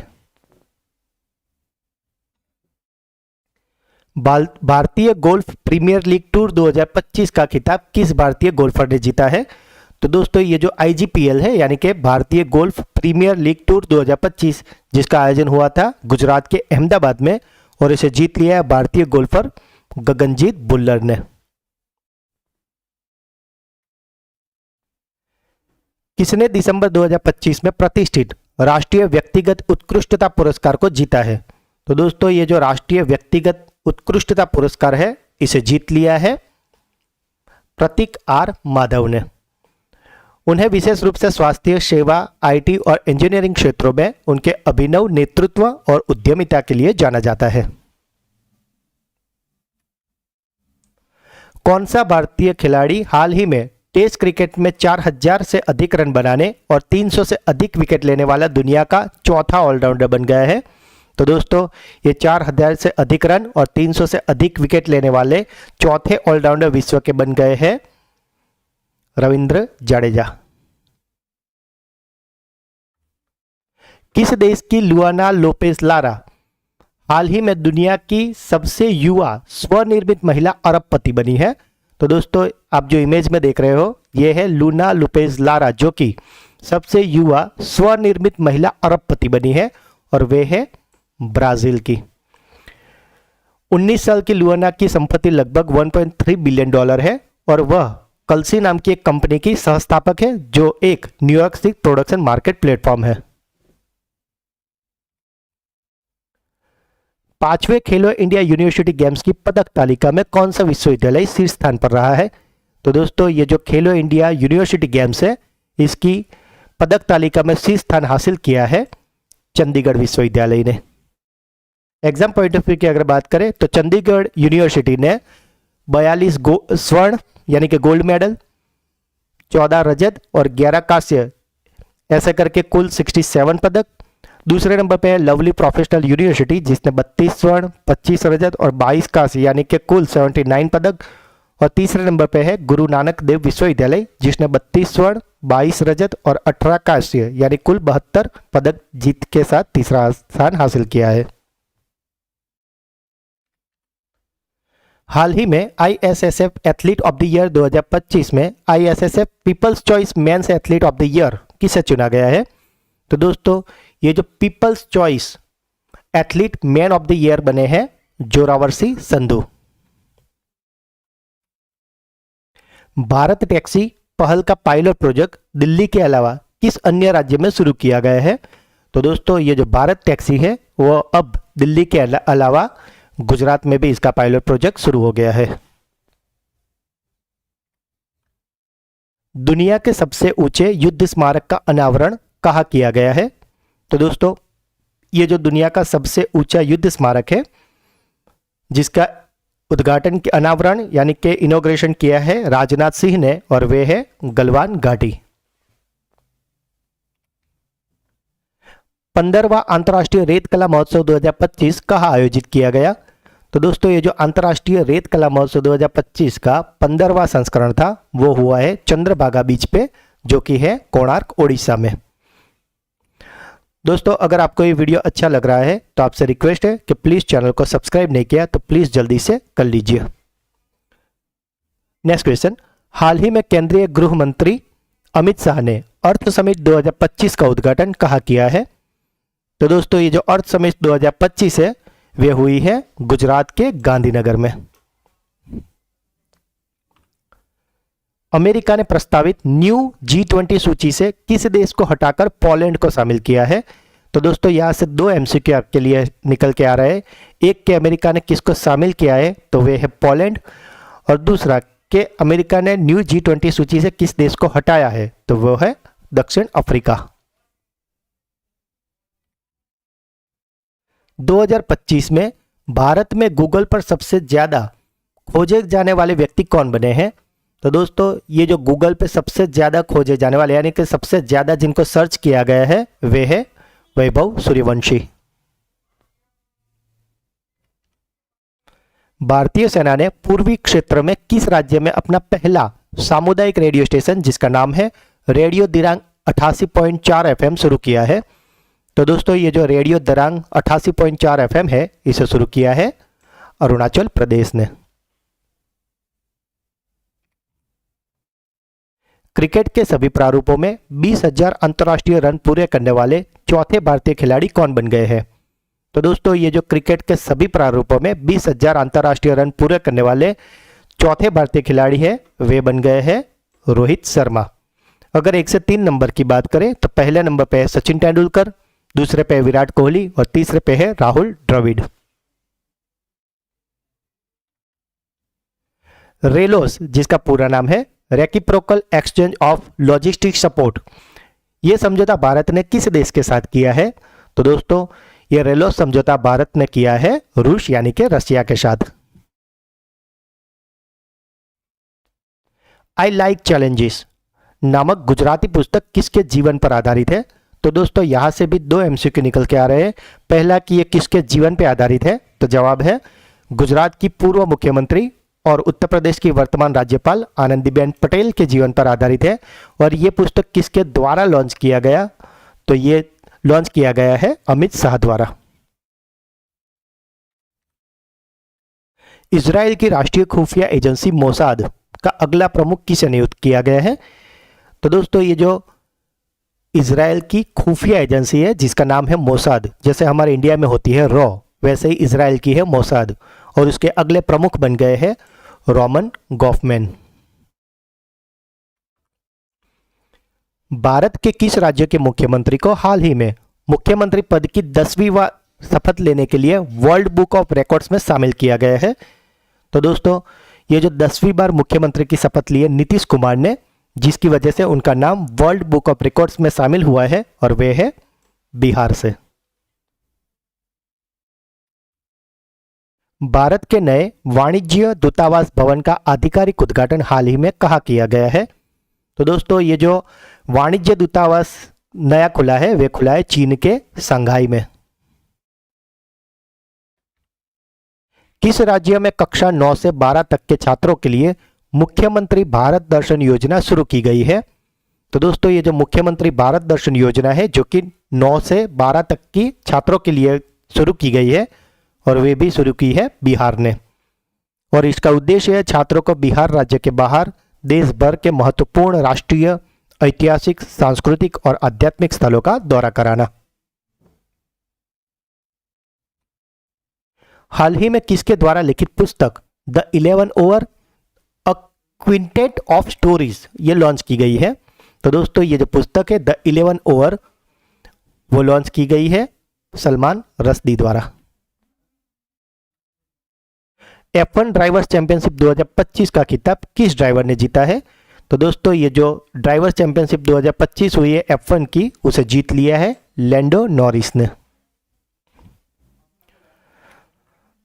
भारतीय गोल्फ प्रीमियर लीग टूर 2025 का खिताब किस भारतीय गोल्फर ने जीता है? तो दोस्तों ये जो IGPL है यानी कि भारतीय गोल्फ प्रीमियर लीग टूर 2025 जिसका आयोजन हुआ था गुजरात के अहमदाबाद में और इसे जीत लिया है भारतीय गोल्फर गगनजीत भुल्लर ने। किसने दिसंबर 2025 में प्रतिष्ठित राष्ट्रीय व्यक्तिगत उत्कृष्टता पुरस्कार को जीता है? तो दोस्तों ये जो राष्ट्रीय व्यक्तिगत उत्कृष्टता पुरस्कार है इसे जीत लिया है प्रतीक R माधव ने। उन्हें विशेष रूप से स्वास्थ्य सेवा, IT और इंजीनियरिंग क्षेत्रों में उनके अभिनव नेतृत्व और उद्यमिता के लिए जाना जाता है। कौन सा भारतीय खिलाड़ी हाल ही में टेस्ट क्रिकेट में 4000 से अधिक रन बनाने और 300 से अधिक विकेट लेने वाला दुनिया का चौथा ऑलराउंडर बन गया है? तो दोस्तों ये 4000 से अधिक रन और 300 से अधिक विकेट लेने वाले चौथे ऑलराउंडर विश्व के बन गए हैं रविंद्र जडेजा। किस देश की लुआना लोपेज लारा हाल ही में दुनिया की सबसे युवा स्वनिर्मित महिला अरबपति बनी है? तो दोस्तों आप जो इमेज में देख रहे हो ये है लूना लोपेज लारा जो कि सबसे युवा स्वनिर्मित महिला अरबपति बनी है और वे है ब्राजील की। 19 साल की लुआना की संपत्ति लगभग $1.3 बिलियन है और वह कल्सी नाम की एक कंपनी की सहस्थापक है जो एक न्यूयॉर्क स्थित प्रोडक्शन मार्केट प्लेटफॉर्म है। 5वें खेलो इंडिया यूनिवर्सिटी गेम्स की पदक तालिका में कौन सा विश्वविद्यालय शीर्ष स्थान पर रहा है? तो दोस्तों ये जो खेलो इंडिया यूनिवर्सिटी गेम्स है इसकी पदक तालिका में शीर्ष स्थान हासिल किया है चंडीगढ़ विश्वविद्यालय ने। एग्जाम पॉइंट ऑफ व्यू की अगर बात करें तो चंडीगढ़ यूनिवर्सिटी ने 42 स्वर्ण यानी कि गोल्ड मेडल, 14 रजत और 11 कांस्य ऐसे करके कुल 67 पदक। दूसरे नंबर पे है लवली प्रोफेशनल यूनिवर्सिटी जिसने 32 स्वर्ण, 25 रजत और 22 कांस्य यानी कि कुल 79 पदक। और तीसरे नंबर पे है गुरु नानक देव विश्वविद्यालय जिसने 32 स्वर्ण, 22 रजत और 18 कांस्य यानी कुल 72 पदक जीत के साथ तीसरा स्थान हासिल किया है। हाल ही में ISSF athlete of the year 2025 में ISSF people's choice men's athlete of the year किसे चुना गया है? तो दोस्तों ये जो people's choice athlete man of the year बने हैं जोरावर्सी संधू। भारत टैक्सी पहल का पायलट प्रोजेक्ट दिल्ली के अलावा किस अन्य राज्य में शुरू किया गया है? तो दोस्तों ये जो भारत टैक्सी है वो अब दिल्ली के अलावा गुजरात में भी इसका पायलट प्रोजेक्ट शुरू हो गया है। दुनिया के सबसे ऊंचे युद्ध स्मारक का अनावरण कहाँ किया गया है? तो दोस्तों ये जो दुनिया का सबसे ऊंचा युद्ध स्मारक है जिसका उद्घाटन के अनावरण यानी कि इनॉग्रेशन किया है राजनाथ सिंह ने और वे है गलवान घाटी। 15वां अंतर्राष्ट्रीय रेत कला महोत्सव 2025 कहाँ आयोजित किया गया? तो दोस्तों ये जो अंतर्राष्ट्रीय रेत कला महोत्सव 2025 का 15वां संस्करण था वो हुआ है चंद्रभागा बीच पे जो कि है कोणार्क ओडिशा में। दोस्तों अगर आपको ये वीडियो अच्छा लग रहा है तो आपसे रिक्वेस्ट है कि प्लीज चैनल को सब्सक्राइब नहीं किया तो प्लीज जल्दी से कर लीजिए। नेक्स्ट क्वेश्चन, हाल ही में केंद्रीय गृह मंत्री अमित शाह ने अर्थ समिट 2025 का उद्घाटन कहाँ किया है? तो दोस्तों ये जो अर्थ समिट 2025 है वे हुई है गुजरात के गांधीनगर में। अमेरिका ने प्रस्तावित न्यू G20 सूची से किस देश को हटाकर पोलैंड को शामिल किया है? तो दोस्तों यहां से दो MCQ आपके लिए निकल के आ रहे हैं। एक के अमेरिका ने किसको शामिल किया है तो वे है पोलैंड, और दूसरा के अमेरिका ने न्यू G20 सूची से किस देश को हटाया है तो वो है दक्षिण अफ्रीका। 2025 में भारत में गूगल पर सबसे ज्यादा खोजे जाने वाले व्यक्ति कौन बने हैं? तो दोस्तों ये जो गूगल पे सबसे ज्यादा खोजे जाने वाले यानी कि सबसे ज्यादा जिनको सर्च किया गया है वे है वैभव सूर्यवंशी। भारतीय सेना ने पूर्वी क्षेत्र में किस राज्य में अपना पहला सामुदायिक रेडियो स्टेशन जिसका नाम है रेडियो दिरांग 88.4 FM शुरू किया है? तो दोस्तों ये जो रेडियो दिरांग 88.4 FM है इसे शुरू किया है अरुणाचल प्रदेश ने। क्रिकेट के सभी प्रारूपों में 20,000 अंतर्राष्ट्रीय रन पूरे करने वाले चौथे भारतीय खिलाड़ी कौन बन गए हैं? तो दोस्तों ये जो क्रिकेट के सभी प्रारूपों में 20,000 अंतर्राष्ट्रीय रन पूरे करने वाले चौथे भारतीय खिलाड़ी है वे बन गए हैं रोहित शर्मा। अगर 1 से 3 नंबर की बात करें तो पहले नंबर पे है सचिन तेंदुलकर, दूसरे पे विराट कोहली और तीसरे पे है राहुल द्रविड़। रेलोस जिसका पूरा नाम है reciprocal exchange of logistic support, यह समझौता भारत ने किस देश के साथ किया है? तो दोस्तों यह रेलोस समझौता भारत ने किया है रूस यानी कि रशिया के साथ। आई लाइक चैलेंजेस नामक गुजराती पुस्तक किसके जीवन पर आधारित है? तो दोस्तों यहां से भी 2 MCQ निकल के आ रहे हैं। पहला कि यह किसके जीवन पर आधारित है तो जवाब है गुजरात की पूर्व मुख्यमंत्री और उत्तर प्रदेश की वर्तमान राज्यपाल आनंदीबेन पटेल के जीवन पर आधारित है। और यह पुस्तक किसके द्वारा लॉन्च किया गया? तो यह लॉन्च किया गया है अमित शाह द्वारा। इजराइल की राष्ट्रीय खुफिया एजेंसी मोसाद का अगला प्रमुख किसे नियुक्त किया गया है? तो दोस्तों ये जो इजराइल की खुफिया एजेंसी है जिसका नाम है मोसाद, जैसे हमारे इंडिया में होती है रॉ वैसे ही इजराइल की है मोसाद, और उसके अगले प्रमुख बन गए हैं रोमन गॉफमैन। भारत के किस राज्य के मुख्यमंत्री को हाल ही में मुख्यमंत्री पद की 10वीं शपथ लेने के लिए वर्ल्ड बुक ऑफ रिकॉर्ड्स में शामिल किया गया है? तो दोस्तों ये जो 10वीं बार मुख्यमंत्री की शपथ ली है नीतीश कुमार ने, जिसकी वजह से उनका नाम वर्ल्ड बुक ऑफ रिकॉर्ड्स में शामिल हुआ है और वे है बिहार से। भारत के नए वाणिज्य दूतावास भवन का आधिकारिक उद्घाटन हाल ही में कहाँ किया गया है? तो दोस्तों ये जो वाणिज्य दूतावास नया खुला है वे खुला है चीन के शंघाई में। किस राज्य में कक्षा 9 से 12 तक के छात्रों के लिए मुख्यमंत्री भारत दर्शन योजना शुरू की गई है? तो दोस्तों ये जो मुख्यमंत्री भारत दर्शन योजना है जो कि 9 से 12 तक की छात्रों के लिए शुरू की गई है और वे भी शुरू की है बिहार ने। और इसका उद्देश्य है छात्रों को बिहार राज्य के बाहर देश भर के महत्वपूर्ण राष्ट्रीय, ऐतिहासिक, सांस्कृतिक और आध्यात्मिक स्थलों का दौरा कराना। हाल ही में किसके द्वारा लिखित पुस्तक the 11 over a quintet of stories ये लॉन्च की गई है? तो दोस्तों ये जो पुस्तक है द 11 ओवर वो लॉन्च की गई है सलमान रश्दी द्वारा। F1 ड्राइवर्स चैंपियनशिप 2025 का खिताब किस ड्राइवर ने जीता है? तो दोस्तों ये जो ड्राइवर्स चैंपियनशिप 2025 हुई है F1 की उसे जीत लिया है लैंडो नॉरिस ने।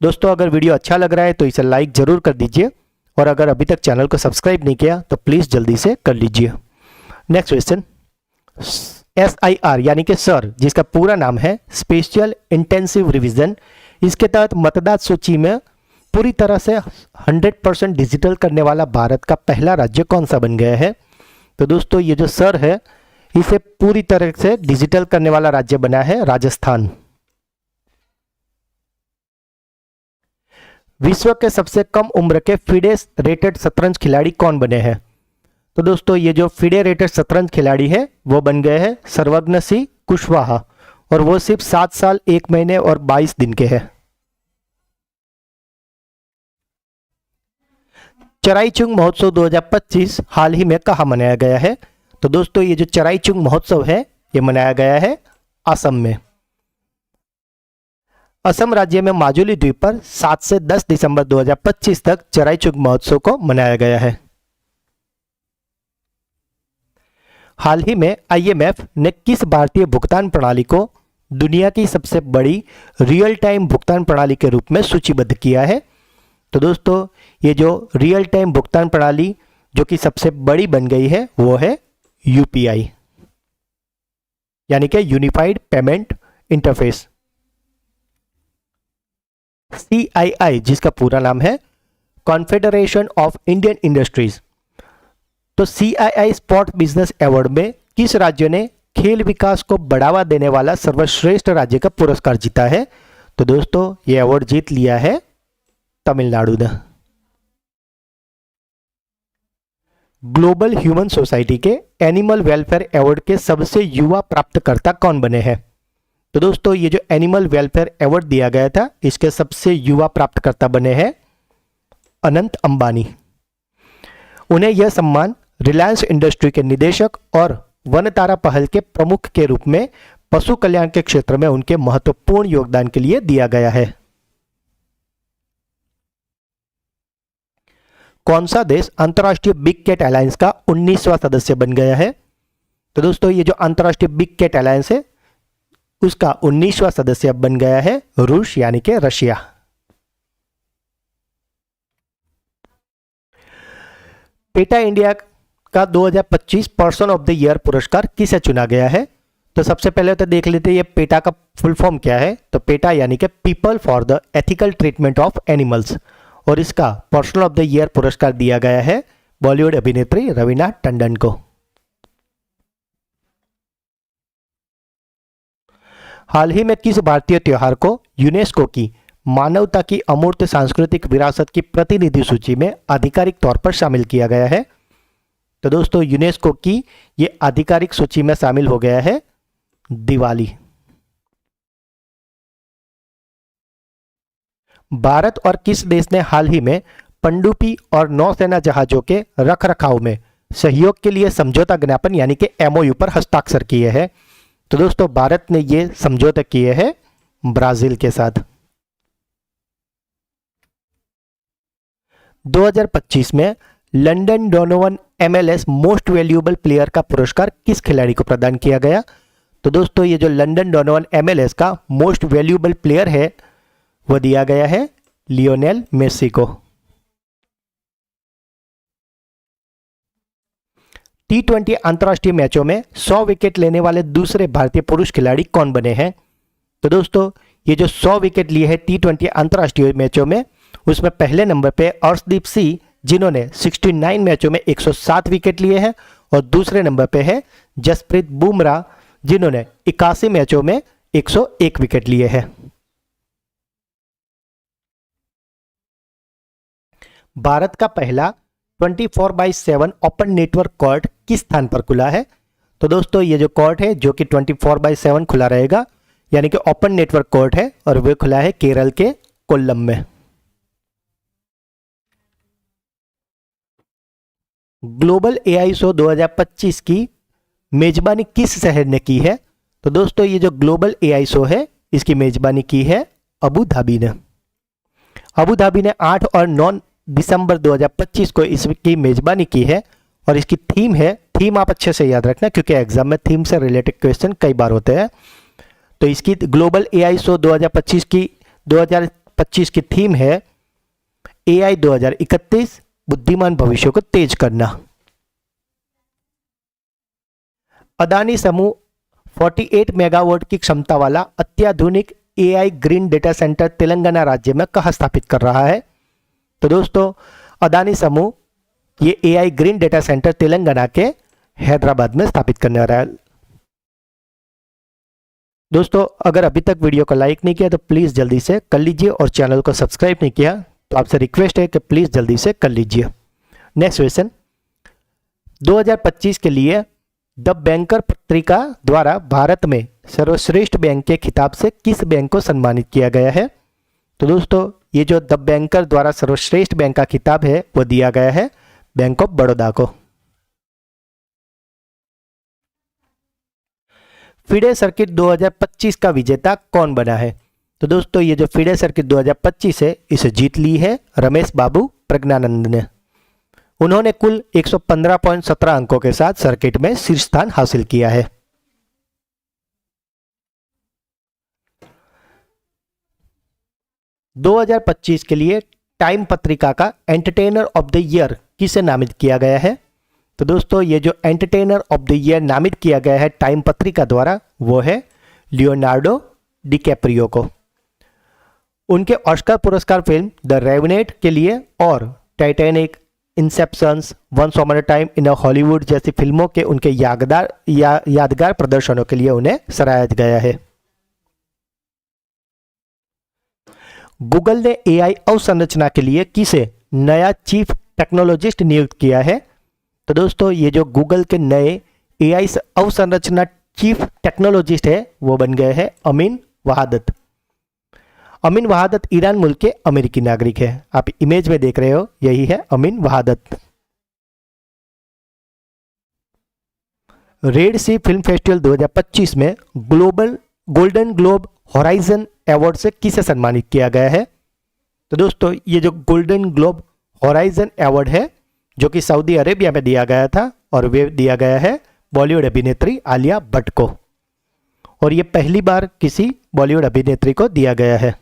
दोस्तों अगर वीडियो अच्छा लग रहा है तो इसे लाइक जरूर कर दीजिए और अगर अभी तक चैनल को सब्सक्राइब नहीं किया तो प्लीज जल्दी से कर लीजिए। नेक्स्ट क्वेश्चन, SIR यानी कि सर जिसका पूरा नाम है स्पेशल इंटेंसिव रिवीजन, इसके तहत मतदाता सूची में पूरी तरह से 100% डिजिटल करने वाला भारत का पहला राज्य कौन सा बन गया है? तो दोस्तों ये जो सर है इसे पूरी तरह से डिजिटल करने वाला राज्य बना है राजस्थान। विश्व के सबसे कम उम्र के फिडे रेटेड शतरंज खिलाड़ी कौन बने हैं? तो दोस्तों ये जो फिडे रेटेड शतरंज खिलाड़ी है वो बन गए हैं सर्वज्ञ सिंह कुशवाहा और वो सिर्फ 7 साल 1 महीने और 22 दिन के हैं। चराईचुंग महोत्सव 2025 हाल ही में कहाँ मनाया गया है? तो दोस्तों ये जो चराईचुंग महोत्सव है ये मनाया गया है असम में। असम राज्य में माजुली द्वीप पर 7 से 10 दिसंबर 2025 तक चराईचुंग महोत्सव को मनाया गया है। हाल ही में IMF ने किस भारतीय भुगतान प्रणाली को दुनिया की सबसे बड़ी रियल टाइम भुगतान प्रणाली के रूप में सूचीबद्ध किया है? तो दोस्तों ये जो रियल टाइम भुगतान प्रणाली जो कि सबसे बड़ी बन गई है वो है UPI यानी कि यूनिफाइड पेमेंट इंटरफेस। CII जिसका पूरा नाम है कॉन्फेडरेशन ऑफ इंडियन इंडस्ट्रीज, तो CII स्पोर्ट बिजनेस अवार्ड में किस राज्य ने खेल विकास को बढ़ावा देने वाला सर्वश्रेष्ठ राज्य का पुरस्कार जीता है? तो दोस्तों ये अवार्ड जीत लिया है तमिलनाडु ने। ग्लोबल ह्यूमन सोसाइटी के एनिमल वेलफेयर अवार्ड के सबसे युवा प्राप्तकर्ता कौन बने हैं? तो दोस्तों ये जो एनिमल वेलफेयर अवार्ड दिया गया था इसके सबसे युवा प्राप्तकर्ता बने हैं अनंत अंबानी। उन्हें यह सम्मान रिलायंस इंडस्ट्री के निदेशक और वनतारा पहल के प्रमुख के रूप में पशु कल्याण के क्षेत्र में उनके महत्वपूर्ण योगदान के लिए दिया गया है। कौन सा देश अंतर्राष्ट्रीय बिग कैट अलायंस का 19वां सदस्य बन गया है? तो दोस्तों ये जो अंतर्राष्ट्रीय बिग कैट अलायंस है उसका 19वां सदस्य बन गया है रूस यानी कि रशिया। पेटा इंडिया का 2025 पर्सन ऑफ द ईयर पुरस्कार किसे चुना गया है? तो सबसे पहले तो देख लेते हैं ये पेटा का फुल फॉर्म क्या है। तो पेटा यानी कि people for the ethical treatment of animals और इसका पर्सन ऑफ द ईयर पुरस्कार दिया गया है बॉलीवुड अभिनेत्री रवीना टंडन को। हाल ही में किस भारतीय त्योहार को यूनेस्को की मानवता की अमूर्त सांस्कृतिक विरासत की प्रतिनिधि सूची में आधिकारिक तौर पर शामिल किया गया है? तो दोस्तों यूनेस्को की ये आधिकारिक सूची में शामिल हो गया है दिवाली। भारत और किस देश ने हाल ही में पनडुब्बी और नौसेना जहाजों के रखरखाव में सहयोग के लिए समझौता ज्ञापन यानी कि MOU पर हस्ताक्षर किए हैं? तो दोस्तों भारत ने ये समझौता किए हैं ब्राजील के साथ। 2025 में London Donovan MLS most valuable player का पुरस्कार किस खिलाड़ी को प्रदान किया गया? तो दोस्तों ये जो लंदन डोनोवन MLS का मोस्ट वैल्यूएबल प्लेयर है वो दिया गया है लियोनेल मेसी को। T20 अंतर्राष्ट्रीय मैचों में 100 विकेट लेने वाले दूसरे भारतीय पुरुष खिलाड़ी कौन बने हैं? तो दोस्तों ये जो 100 विकेट लिए हैं T20 अंतर्राष्ट्रीय मैचों में, उसमें पहले नंबर पे अर्शदीप सिंह जिन्होंने 69 मैचों में 107 विकेट लिए हैं, और दूसरे नंबर पे है जसप्रीत बुमराह जिन्होंने 81 मैचों में 101 विकेट लिए हैं। भारत का पहला 24/7 ओपन नेटवर्क कोर्ट किस स्थान पर खुला है? तो दोस्तों ये जो कोर्ट है जो कि 24/7 खुला रहेगा, यानी कि ओपन नेटवर्क कोर्ट है, और वह खुला है केरल के कोल्लम में। ग्लोबल एआई शो 2025 की मेजबानी किस शहर ने की है? तो दोस्तों ये जो ग्लोबल एआई शो है इसकी मेजबानी की है अबू धाबी ने। अबू धाबी ने 8 और 9 दिसंबर 2025 को इसकी मेजबानी की है, और इसकी थीम है, थीम आप अच्छे से याद रखना क्योंकि एग्जाम में थीम से रिलेटेड क्वेश्चन कई बार होते हैं। तो इसकी ग्लोबल एआई शो 2025 की थीम है एआई 2031 बुद्धिमान भविष्य को तेज करना। अदानी समूह 48 मेगावाट की क्षमता वाला अत्याधुनिक AI green data centre Telangana राज्य में कहां स्थापित कर रहा है? तो दोस्तों अदानी समूह ये AI green data centre Telangana के हैदराबाद में स्थापित करने वाला है। दोस्तों अगर अभी तक वीडियो को लाइक नहीं किया तो प्लीज़ जल्दी से कर लीजिए, और चैनल को सब्सक्राइब नहीं किया तो आपसे रिक्वेस्ट है कि प्लीज़ जल्दी से कर लीजिए। नेक्स्ट क्वेश्चन, 2025 के लिए द बैंकर पत्रिका द्वारा भारत में सर्वश्रेष्ठ बैंक के खिताब से किस बैंक को सम्मानित किया गया है? तो दोस्तों ये जो द बैंकर द्वारा सर्वश्रेष्ठ बैंक का खिताब है वो दिया गया है बैंक ऑफ बड़ौदा को। फिडे सर्किट 2025 का विजेता कौन बना है? तो दोस्तों ये जो फिडे सर्किट 2025 है इसे जीत ली है रमेश बाबू प्रज्ञानंद ने। उन्होंने कुल 115.17 अंकों के साथ सर्किट में शीर्ष स्थान हासिल किया है। – 2025 के लिए टाइम पत्रिका का एंटरटेनर ऑफ द ईयर किसे नामित किया गया है? तो दोस्तों ये जो एंटरटेनर ऑफ द ईयर नामित किया गया है टाइम पत्रिका द्वारा वो है लियोनार्डो डिकैप्रियो को। उनके ऑस्कर पुरस्कार फिल्म द रेवेनेंट के लिए और Titanic, Inceptions, once upon a time in Hollywood जैसी फिल्मों के उनके यादगार प्रदर्शनों के लिए उन्हें सराहा गया है। गूगल ने एआई अवसंरचना के लिए किसे नया चीफ टेक्नोलॉजिस्ट नियुक्त किया है? तो दोस्तों ये जो गूगल के नए एआई अवसंरचना चीफ टेक्नोलॉजिस्ट है वो बन गए हैं अमीन वहादत। अमीन वहादत ईरान मुल्क के अमेरिकी नागरिक है। आप इमेज में देख रहे हो यही है अमीन वहादत। रेड सी फिल्म फेस्टिवल 2025 में गोल्डन ग्लोब हॉराइजन अवार्ड से किसे सम्मानित किया गया है? तो दोस्तों ये जो गोल्डन ग्लोब हॉराइजन अवार्ड है जो कि सऊदी अरेबिया में दिया गया था, और वे दिया गया है बॉलीवुड अभिनेत्री आलिया भट्ट को, और ये पहली बार किसी बॉलीवुड अभिनेत्री को दिया गया है।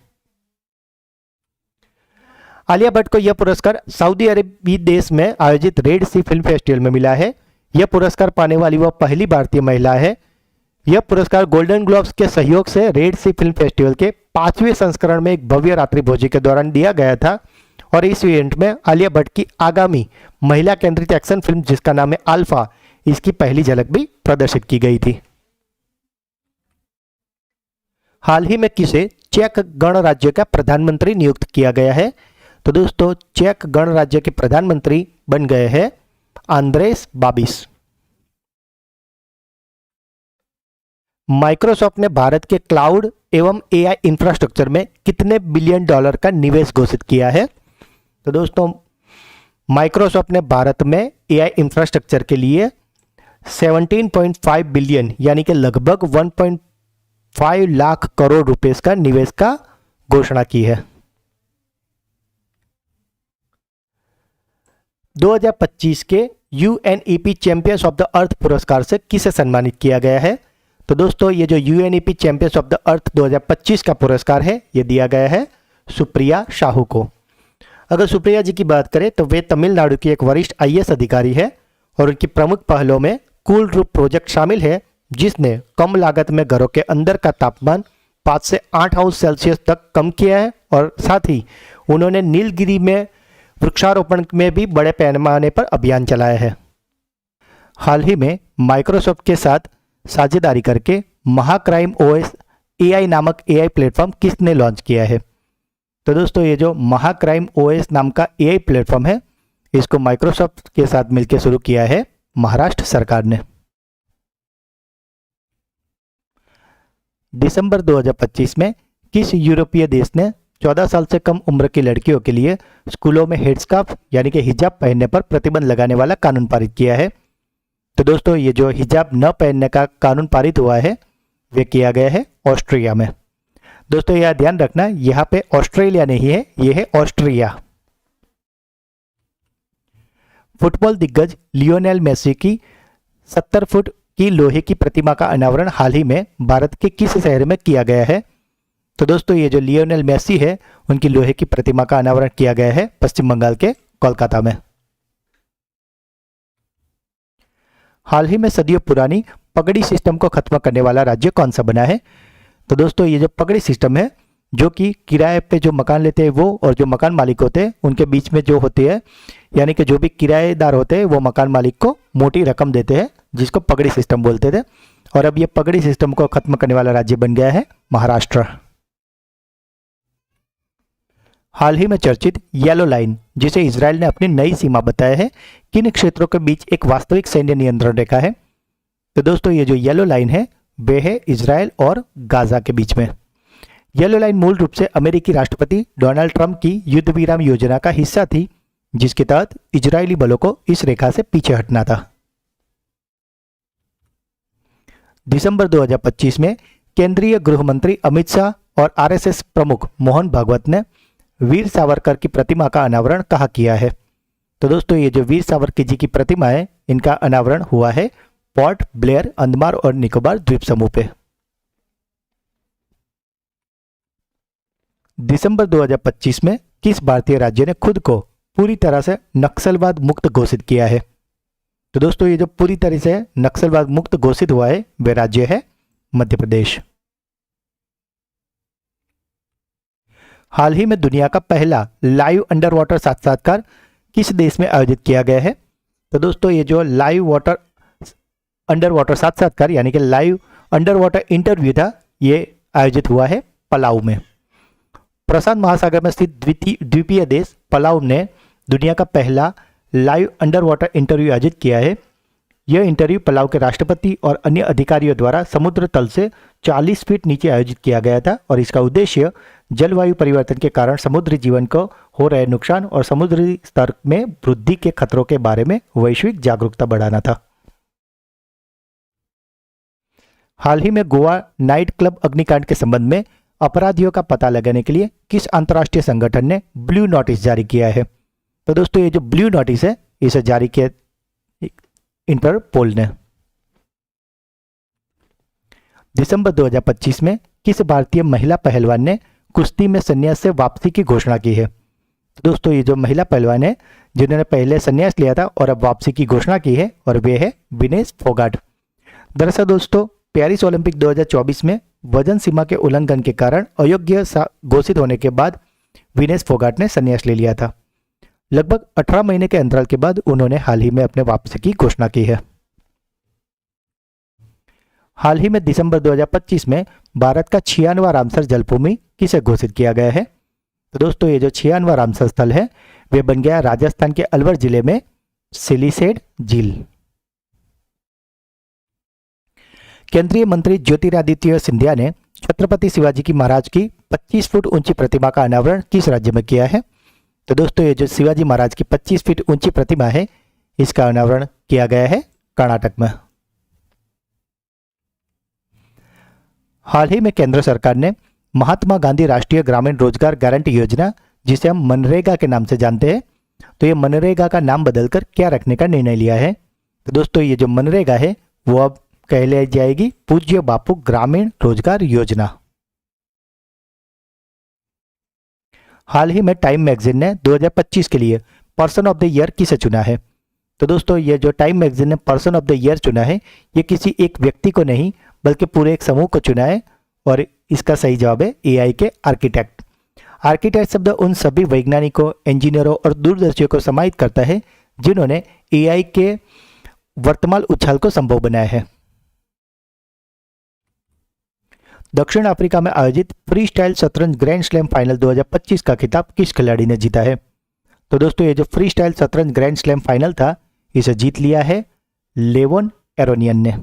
आलिया भट्ट को यह पुरस्कार सऊदी अरब देश में आयोजित रेड सी फिल्म फेस्टिवल में मिला है। यह पुरस्कार पाने वाली वह पहली भारतीय महिला है। यह पुरस्कार गोल्डन ग्लोब्स के सहयोग से रेड सी फिल्म फेस्टिवल के 5वें संस्करण में एक भव्य रात्रि भोज के दौरान दिया गया था, और इस इवेंट में आलिया भट्ट की आगामी महिला केंद्रित एक्शन फिल्म जिसका नाम है अल्फा, इसकी पहली झलक भी प्रदर्शित की गई थी। हाल ही में किसे चेक गणराज्य का प्रधानमंत्री नियुक्त किया गया है? तो दोस्तों चेक गणराज्य के प्रधानमंत्री बन गए हैं आंद्रेस बाबिस। माइक्रोसॉफ्ट ने भारत के क्लाउड एवं एआई इंफ्रास्ट्रक्चर में कितने बिलियन डॉलर का निवेश घोषित किया है? तो दोस्तों माइक्रोसॉफ्ट ने भारत में एआई इंफ्रास्ट्रक्चर के लिए 17.5 बिलियन यानी कि लगभग 1.5 लाख करोड़ रुपए का निवेश का घोषणा की है। 2025 के UNEP champions of the earth पुरस्कार से किसे सम्मानित किया गया है? तो दोस्तों ये जो UNEP champions of the earth 2025 का पुरस्कार है ये दिया गया है सुप्रिया साहू को। अगर सुप्रिया जी की बात करें तो वे तमिलनाडु की एक वरिष्ठ आईएएस अधिकारी है और उनकी प्रमुख पहलों में कूल रूफ प्रोजेक्ट शामिल है, जिसने कम लागत में घरों के अंदर का तापमान 5 से 8 अंश सेल्सियस तक कम किया है और साथ ही उन्होंने नीलगिरी में वृक्षारोपण में भी बड़े पैमाने पर अभियान चलाया है। हाल ही में माइक्रोसॉफ्ट के साथ साझेदारी करके महाक्राइम ओएस एआई नामक एआई प्लेटफॉर्म किसने लॉन्च किया है? तो दोस्तों ये जो महाक्राइम ओएस नाम का एआई प्लेटफॉर्म है, इसको माइक्रोसॉफ्ट के साथ मिलकर शुरू किया है महाराष्ट्र सरकार ने। दिसंबर 2025 में किस यूरोपीय देश ने 14 साल से कम उम्र की लड़कियों के लिए स्कूलों में हेडस्कार्फ यानी कि हिजाब पहनने पर प्रतिबंध लगाने वाला कानून पारित किया है? तो दोस्तों ये जो हिजाब न पहनने का कानून पारित हुआ है वे किया गया है ऑस्ट्रिया में। दोस्तों यह ध्यान रखना, यहाँ पे ऑस्ट्रेलिया नहीं है, यह है ऑस्ट्रिया। फुटबॉल दिग्गज लियोनेल मेसी की 70 फुट की लोहे की प्रतिमा का अनावरण हाल ही में भारत के किस शहर में किया गया है? तो दोस्तों ये जो लियोनेल मेसी है उनकी लोहे की प्रतिमा का अनावरण किया गया है पश्चिम बंगाल के कोलकाता में। हाल ही में सदियों पुरानी पगड़ी सिस्टम को खत्म करने वाला राज्य कौन सा बना है? तो दोस्तों ये जो पगड़ी सिस्टम है, जो कि किराए पे जो मकान लेते हैं वो और जो मकान मालिक होते हैं उनके बीच में जो होती है, यानी कि जो भी किराएदार होते हैं वो मकान मालिक को मोटी रकम देते हैं, जिसको पगड़ी सिस्टम बोलते थे। और अब ये पगड़ी सिस्टम को खत्म करने वाला राज्य बन गया है महाराष्ट्र। हाल ही में चर्चित येलो लाइन, जिसे इजराइल ने अपनी नई सीमा बताया है, किन क्षेत्रों के बीच एक वास्तविक सैन्य नियंत्रण रेखा है? तो दोस्तों ये जो येलो लाइन है वे है इजराइल और गाजा के बीच में। येलो लाइन मूल रूप से अमेरिकी राष्ट्रपति डोनाल्ड ट्रंप की युद्ध विराम योजना का हिस्सा थी, जिसके तहत इजरायली बलों को इस रेखा से पीछे हटना था। दिसंबर 2025 में केंद्रीय गृह मंत्री अमित शाह और आरएसएस प्रमुख मोहन भागवत ने वीर सावरकर की प्रतिमा का अनावरण कहाँ किया है? तो दोस्तों ये जो वीर सावरकर जी की प्रतिमा है, इनका अनावरण हुआ है पोर्ट ब्लेयर, अंडमान और निकोबार द्वीप समूह पे। दिसंबर 2025 में किस भारतीय राज्य ने खुद को पूरी तरह से नक्सलवाद मुक्त घोषित किया है? तो दोस्तों ये जो पूरी तरह से नक्सलवाद मुक्त घोषित हुआ है वे राज्य है मध्य प्रदेश। हाल ही में दुनिया का पहला लाइव अंडर वाटर साक्षात्कार किस देश में आयोजित किया गया है? तो दोस्तों ये जो लाइव अंडर वाटर साक्षात्कार यानी कि लाइव अंडर वाटर इंटरव्यू था, ये आयोजित हुआ है पलाऊ में। प्रशांत महासागर में स्थित द्वीपीय देश पलाऊ ने दुनिया का पहला लाइव अंडर वाटर इंटरव्यू आयोजित किया है। यह इंटरव्यू पलाऊ के राष्ट्रपति और अन्य अधिकारियों द्वारा समुद्र तल से 40 फीट नीचे आयोजित किया गया था और इसका उद्देश्य जलवायु परिवर्तन के कारण समुद्री जीवन को हो रहे नुकसान और समुद्री स्तर में वृद्धि के खतरों के बारे में वैश्विक जागरूकता बढ़ाना था। हाल ही में गोवा नाइट क्लब अग्निकांड के संबंध में अपराधियों का पता लगाने के लिए किस अंतर्राष्ट्रीय संगठन ने ब्लू नोटिस जारी किया है? तो दोस्तों ये जो ब्लू नोटिस है इसे जारी किया इंटरपोल ने। दिसंबर 2025 में किस भारतीय महिला पहलवान ने कुश्ती में संन्यास से वापसी की घोषणा की है? तो दोस्तों ये जो महिला पहलवान है जिन्होंने पहले संन्यास लिया था और अब वापसी की घोषणा की है और वे है विनेश फोगाट। दरअसल दोस्तों पेरिस ओलंपिक 2024 में वजन सीमा के उल्लंघन के कारण अयोग्य घोषित होने के बाद विनेश फोगाट ने संन्यास ले लिया था। लगभग 18 महीने के अंतराल के बाद उन्होंने हाल ही में अपने वापसी की घोषणा की है। हाल ही में दिसंबर 2025 में भारत का 96वां रामसर जलभूमि किसे घोषित किया गया है? तो दोस्तों ये जो 96वां रामसर स्थल है वे बन गया राजस्थान के अलवर जिले में सिलीसेड झील। केंद्रीय मंत्री ज्योतिरादित्य सिंधिया ने छत्रपति शिवाजी की महाराज की 25 फुट ऊंची प्रतिमा का अनावरण किस राज्य में किया है? तो दोस्तों ये जो शिवाजी महाराज की 25 फीट ऊंची प्रतिमा है इसका अनावरण किया गया है कर्नाटक में। हाल ही में केंद्र सरकार ने महात्मा गांधी राष्ट्रीय ग्रामीण रोजगार गारंटी योजना, जिसे हम मनरेगा के नाम से जानते हैं, तो ये मनरेगा का नाम बदलकर क्या रखने का निर्णय लिया है? तो दोस्तों ये जो मनरेगा है वो अब कहलाई जाएगी पूज्य बापू ग्रामीण रोजगार योजना। हाल ही में टाइम मैगजीन ने 2025 के लिए पर्सन ऑफ द ईयर किसे चुना है? तो दोस्तों ये जो टाइम मैगजीन ने पर्सन ऑफ द ईयर चुना है, ये किसी एक व्यक्ति को नहीं बल्कि पूरे एक समूह को चुना है। और इसका सही जवाब है एआई के आर्किटेक्ट। आर्किटेक्ट शब्द उन सभी वैज्ञानिकों, इंजीनियरों और दूरदर्शियों को समाहित करता है जिन्होंने एआई के वर्तमान उछाल को संभव बनाया है। दक्षिण अफ्रीका में आयोजित फ्री स्टाइल शतरंज ग्रैंड स्लैम फाइनल 2025 का खिताब किस खिलाड़ी ने जीता है? तो दोस्तों ये जो फ्री स्टाइल शतरंज ग्रैंड स्लैम फाइनल था, इसे जीत लिया है लेवोन एरोनियन ने।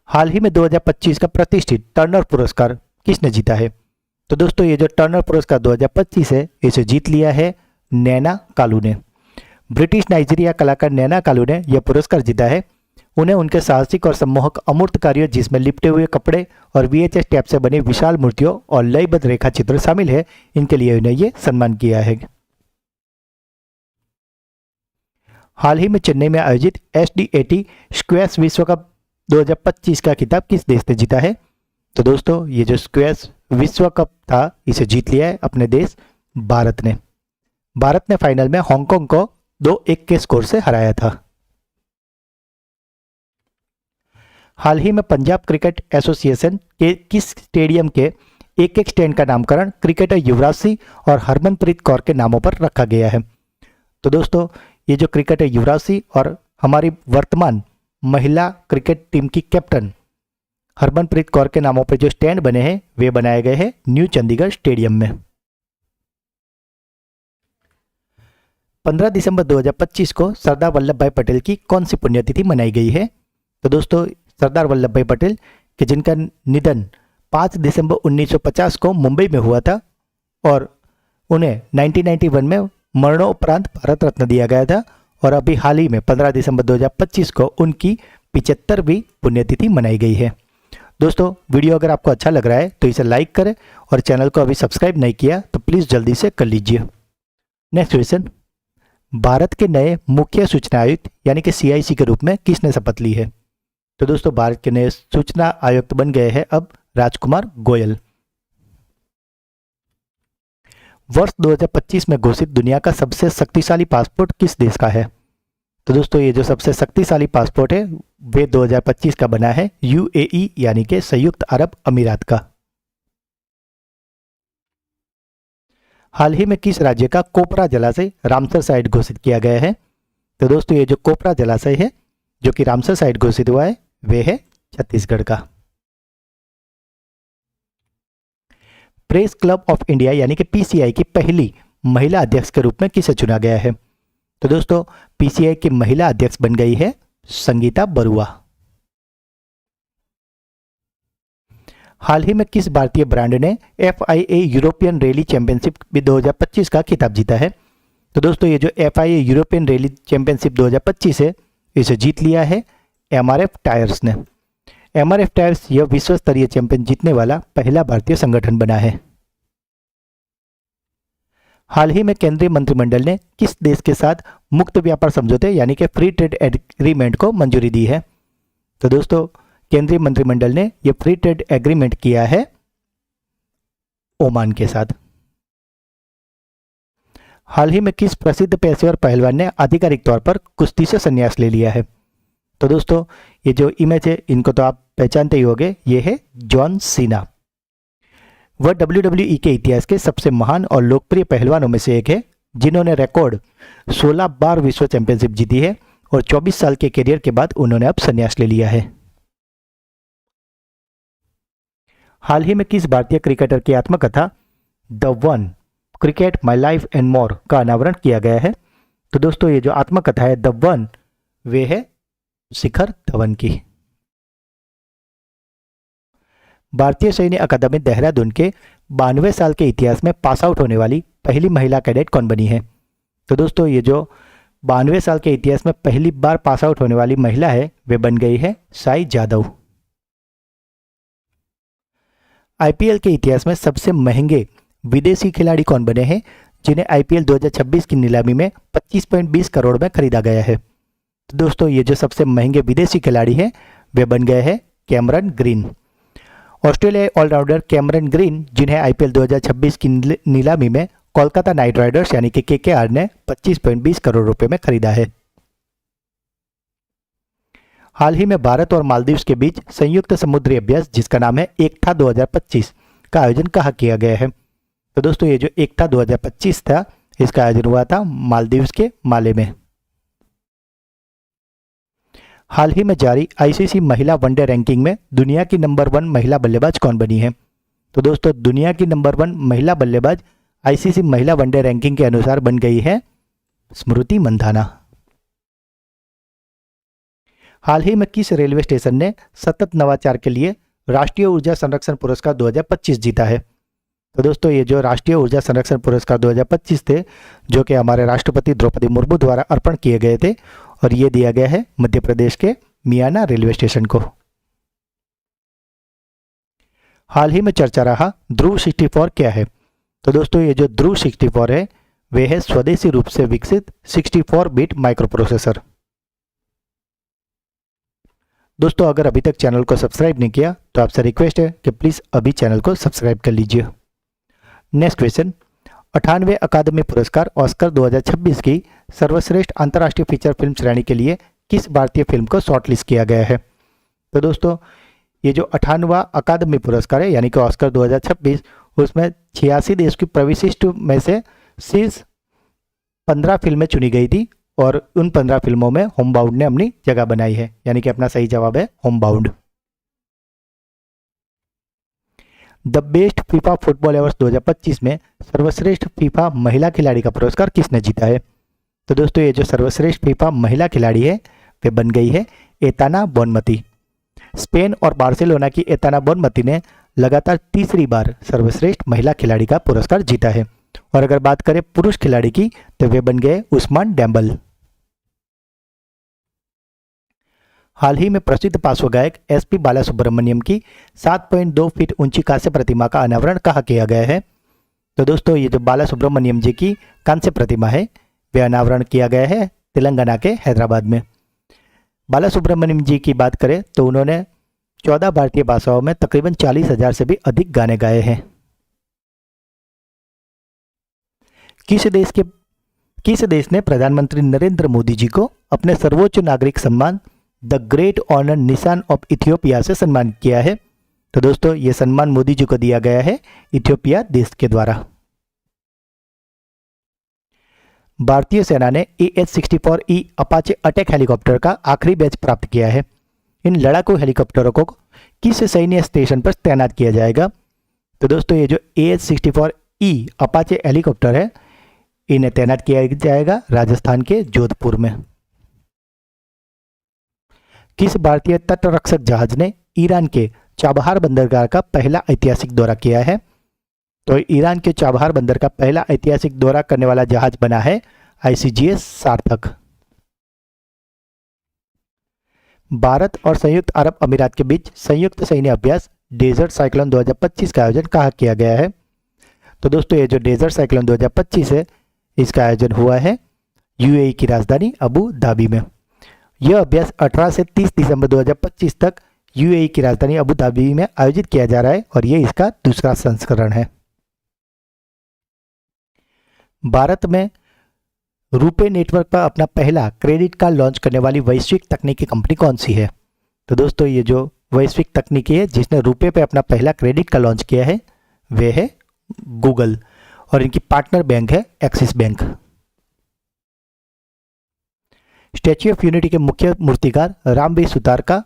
हाल ही में 2025 का प्रतिष्ठित टर्नर पुरस्कार किसने जीता है? तो दोस्तों ये जो टर्नर पुरस्कार 2025 है, इसे जीत लिया है नैना कालू ने। ब्रिटिश नाइजीरिया कलाकार नैना कालू ने यह पुरस्कार जीता है। उन्हें उनके साहसिक और सम्मोहक अमूर्त कार्यों, जिसमें लिपटे हुए कपड़े और VHS टेप से बनी विशाल मूर्तियों और लयबद्ध रेखा चित्र शामिल है, इनके लिए उन्हें यह सम्मान किया है। हाल ही में चेन्नई में आयोजित SDAT स्क्वैश विश्व कप 2025 का खिताब किस देश ने जीता है? तो दोस्तों ये जो स्क्वैश विश्व कप था, इसे जीत लिया है अपने देश भारत ने। भारत ने फाइनल में हांगकांग को 2-1 के स्कोर से हराया था। हाल ही में पंजाब क्रिकेट एसोसिएशन के किस स्टेडियम के एक स्टैंड का नामकरण क्रिकेटर युवराज सिंह और हरमनप्रीत कौर के नामों पर रखा गया है? तो दोस्तों ये जो क्रिकेटर युवराज सिंह और हमारी वर्तमान महिला क्रिकेट टीम की कैप्टन हरमनप्रीत कौर के नामों पर जो स्टैंड बने हैं, वे बनाए गए हैं न्यू चंडीगढ़ स्टेडियम में। 15 दिसंबर 2025 को सरदार वल्लभ भाई पटेल की कौन सी पुण्यतिथि मनाई गई है? तो दोस्तों सरदार वल्लभ भाई पटेल के जिनका निधन 5 दिसंबर 1950 को मुंबई में हुआ था और उन्हें 1991 में मरणोपरांत भारत रत्न दिया गया था। और अभी हाल ही में 15 दिसंबर 2025 को उनकी 75वीं पुण्यतिथि मनाई गई है। दोस्तों वीडियो अगर आपको अच्छा लग रहा है तो इसे लाइक करें और चैनल को अभी सब्सक्राइब नहीं किया तो प्लीज़ जल्दी से कर लीजिए। नेक्स्ट क्वेश्चन, भारत के नए मुख्य सूचना आयुक्त यानी कि CIC के रूप में किसने शपथ ली है? तो दोस्तों भारत के नए सूचना आयुक्त बन गए हैं अब राजकुमार गोयल। वर्ष 2025 में घोषित दुनिया का सबसे शक्तिशाली पासपोर्ट किस देश का है? तो दोस्तों ये जो सबसे शक्तिशाली पासपोर्ट है वे 2025 का बना है UAE यानी कि संयुक्त अरब अमीरात का। हाल ही में किस राज्य का कोपरा जलाशय रामसर साइट घोषित किया गया है? तो दोस्तों ये जो कोपरा जलाशय है जो कि रामसर साइट घोषित हुआ है, वे है छत्तीसगढ़ का। प्रेस क्लब ऑफ इंडिया यानी कि PCI की पहली महिला अध्यक्ष के रूप में किसे चुना गया है? तो दोस्तों PCI की महिला अध्यक्ष बन गई है संगीता बरुआ। हाल ही में किस भारतीय ब्रांड ने FIA यूरोपियन रैली चैंपियनशिप 2025 का खिताब जीता है? तो दोस्तों ये जो FIA यूरोपियन रैली चैंपियनशिप 2025 है, इसे जीत लिया है MRF टायर्स ने। MRF टायर्स यह विश्व स्तरीय चैंपियन जीतने वाला पहला भारतीय संगठन बना है। हाल ही में केंद्रीय मंत्रिमंडल ने किस देश के साथ मुक्त व्यापार समझौते यानी कि फ्री ट्रेड एग्रीमेंट को मंजूरी दी है? तो दोस्तों केंद्रीय मंत्रिमंडल ने यह फ्री ट्रेड एग्रीमेंट किया है ओमान के साथ। हाल ही में किस प्रसिद्ध पेशेवर पहलवान ने आधिकारिक तौर पर कुश्ती से संन्यास ले लिया है? तो दोस्तों ये जो इमेज है इनको तो आप पहचानते ही होंगे, ये है जॉन सीना। वह WWE के इतिहास के सबसे महान और लोकप्रिय पहलवानों में से एक है जिन्होंने रिकॉर्ड 16 बार विश्व चैंपियनशिप जीती है और 24 साल के करियर के बाद उन्होंने अब संन्यास ले लिया है। हाल ही में किस भारतीय क्रिकेटर की आत्मकथा the one cricket my life and more का अनावरण किया गया है? तो दोस्तों ये जो आत्मकथा है द वन, वे है शिखर धवन की। भारतीय सैन्य अकादमी देहरादून के 92 साल के इतिहास में पास आउट होने वाली पहली महिला कैडेट कौन बनी है? तो दोस्तों ये जो 92 साल के इतिहास में पहली बार पास आउट होने वाली महिला है, वे बन गई है साई जादव। IPL के इतिहास में सबसे महंगे विदेशी खिलाड़ी कौन बने हैं जिन्हें IPL 2026 की नीलामी में 25.20 करोड़ में खरीदा गया है? तो दोस्तों ये जो सबसे महंगे विदेशी खिलाड़ी हैं वे बन गए हैं कैमरन ग्रीन। ऑस्ट्रेलियाई ऑलराउंडर कैमरन ग्रीन, जिन्हें आईपीएल 2026 की नीलामी में कोलकाता नाइट राइडर्स यानी कि केकेआर ने 25.20 करोड़ रुपए में खरीदा है। हाल ही में भारत और मालदीव के बीच संयुक्त समुद्री अभ्यास जिसका नाम है एकता 2025 का आयोजन कहाँ किया गया है? तो दोस्तों ये जो एकता 2025 था, इसका आयोजन हुआ था मालदीव के माले में। हाल ही में जारी आईसीसी महिला वनडे रैंकिंग में दुनिया की नंबर 1 महिला बल्लेबाज कौन बनी है? तो दोस्तों दुनिया की नंबर 1 महिला बल्लेबाज आईसीसी महिला वनडे रैंकिंग के अनुसार बन गई है स्मृति मंधाना। हाल ही में किस रेलवे स्टेशन ने सतत नवाचार के लिए राष्ट्रीय ऊर्जा संरक्षण पुरस्कार 2025 जीता है? तो दोस्तों ये जो राष्ट्रीय ऊर्जा संरक्षण पुरस्कार 2025 थे, जो कि हमारे राष्ट्रपति द्रौपदी मुर्मू द्वारा अर्पण किए गए थे, और ये दिया गया है मध्य प्रदेश के मियाना रेलवे स्टेशन को। हाल ही में चर्चा रहा ध्रुव 64 क्या है? तो दोस्तों ये जो ध्रुव 64 है, वे है स्वदेशी रूप से विकसित 64 बिट माइक्रो प्रोसेसर। दोस्तों अगर अभी तक चैनल को सब्सक्राइब नहीं किया तो आपसे रिक्वेस्ट है कि प्लीज अभी चैनल को सब्सक्राइब कर लीजिए। नेक्स्ट क्वेश्चन, 98वें अकादमी पुरस्कार ऑस्कर 2026 की सर्वश्रेष्ठ अंतर्राष्ट्रीय फीचर फिल्म श्रेणी के लिए किस भारतीय फिल्म को शॉर्टलिस्ट किया गया है? तो दोस्तों ये जो 98वां अकादमी पुरस्कार है यानी कि ऑस्कर 2026, उसमें 86 देश की प्रविशिष्ट में से शीर्ष 15 फिल्में चुनी गई थी, और उन 15 फिल्मों में होमबाउंड ने अपनी जगह बनाई है, यानी कि अपना सही जवाब है Homebound. The best FIFA football awards 2025 में सर्वश्रेष्ठ फीफा महिला खिलाड़ी का पुरस्कार किसने जीता है? तो दोस्तों ये जो सर्वश्रेष्ठ फीफा महिला खिलाड़ी है, वे बन गई है एताना बोनमती। स्पेन और बार्सिलोना की एताना बोनमती ने लगातार तीसरी बार सर्वश्रेष्ठ महिला खिलाड़ी का पुरस्कार जीता है। और अगर बात करें पुरुष खिलाड़ी की, तो वे बन गए उस्मान डेम्बल। हाल ही में प्रसिद्ध पार्श्व गायक एसपी बालासुब्रमण्यम की 7.2 फीट ऊंची कांस्य प्रतिमा का अनावरण कहाँ किया गया है? तो दोस्तों ये जो बालासुब्रमण्यम जी की कांस्य प्रतिमा है, वे अनावरण किया गया है तेलंगाना के हैदराबाद में। बालासुब्रमण्यम जी की बात करें तो उन्होंने 14 भारतीय भाषाओं में तकरीबन 40,000 से भी अधिक गाने गाए हैं। किस देश ने प्रधानमंत्री नरेंद्र मोदी जी को अपने सर्वोच्च नागरिक सम्मान द ग्रेट ऑनर निशान ऑफ इथियोपिया से सम्मानित किया है? तो दोस्तों ये सम्मान मोदी जी को दिया गया है इथियोपिया देश के द्वारा। भारतीय सेना ने AH-64E अपाचे अटैक हेलीकॉप्टर का आखिरी बैच प्राप्त किया है। इन लड़ाकू हेलीकॉप्टरों को किस सैन्य स्टेशन पर तैनात किया जाएगा? तो दोस्तों ये जो AH-64E अपाचे हेलीकॉप्टर है, इन्हें तैनात किया जाएगा राजस्थान के जोधपुर में। किस भारतीय तटरक्षक जहाज ने ईरान के चाबहार बंदरगाह का पहला ऐतिहासिक दौरा किया है? तो ईरान के चाबहार बंदर का पहला ऐतिहासिक दौरा करने वाला जहाज बना है ICGS सार्थक। भारत और संयुक्त अरब अमीरात के बीच संयुक्त सैन्य अभ्यास डेजर्ट साइक्लोन 2025 का आयोजन कहाँ किया गया है? तो दोस्तों ये जो डेजर्ट साइक्लोन 2025 है, इसका आयोजन हुआ है UAE की राजधानी अबू धाबी में। यह अभ्यास 18 से 30 दिसंबर 2025 तक UAE की राजधानी अबू धाबी में आयोजित किया जा रहा है, और यह इसका दूसरा संस्करण है। भारत में रुपे नेटवर्क पर अपना पहला क्रेडिट कार्ड लॉन्च करने वाली वैश्विक तकनीकी कंपनी कौन सी है? तो दोस्तों ये जो वैश्विक तकनीकी है जिसने रुपे पे अपना पहला क्रेडिट कार्ड लॉन्च किया है, वे है गूगल, और इनकी पार्टनर बैंक है axis bank. Statue of unity के मुख्य मूर्तिकार रामवीर सुतार का,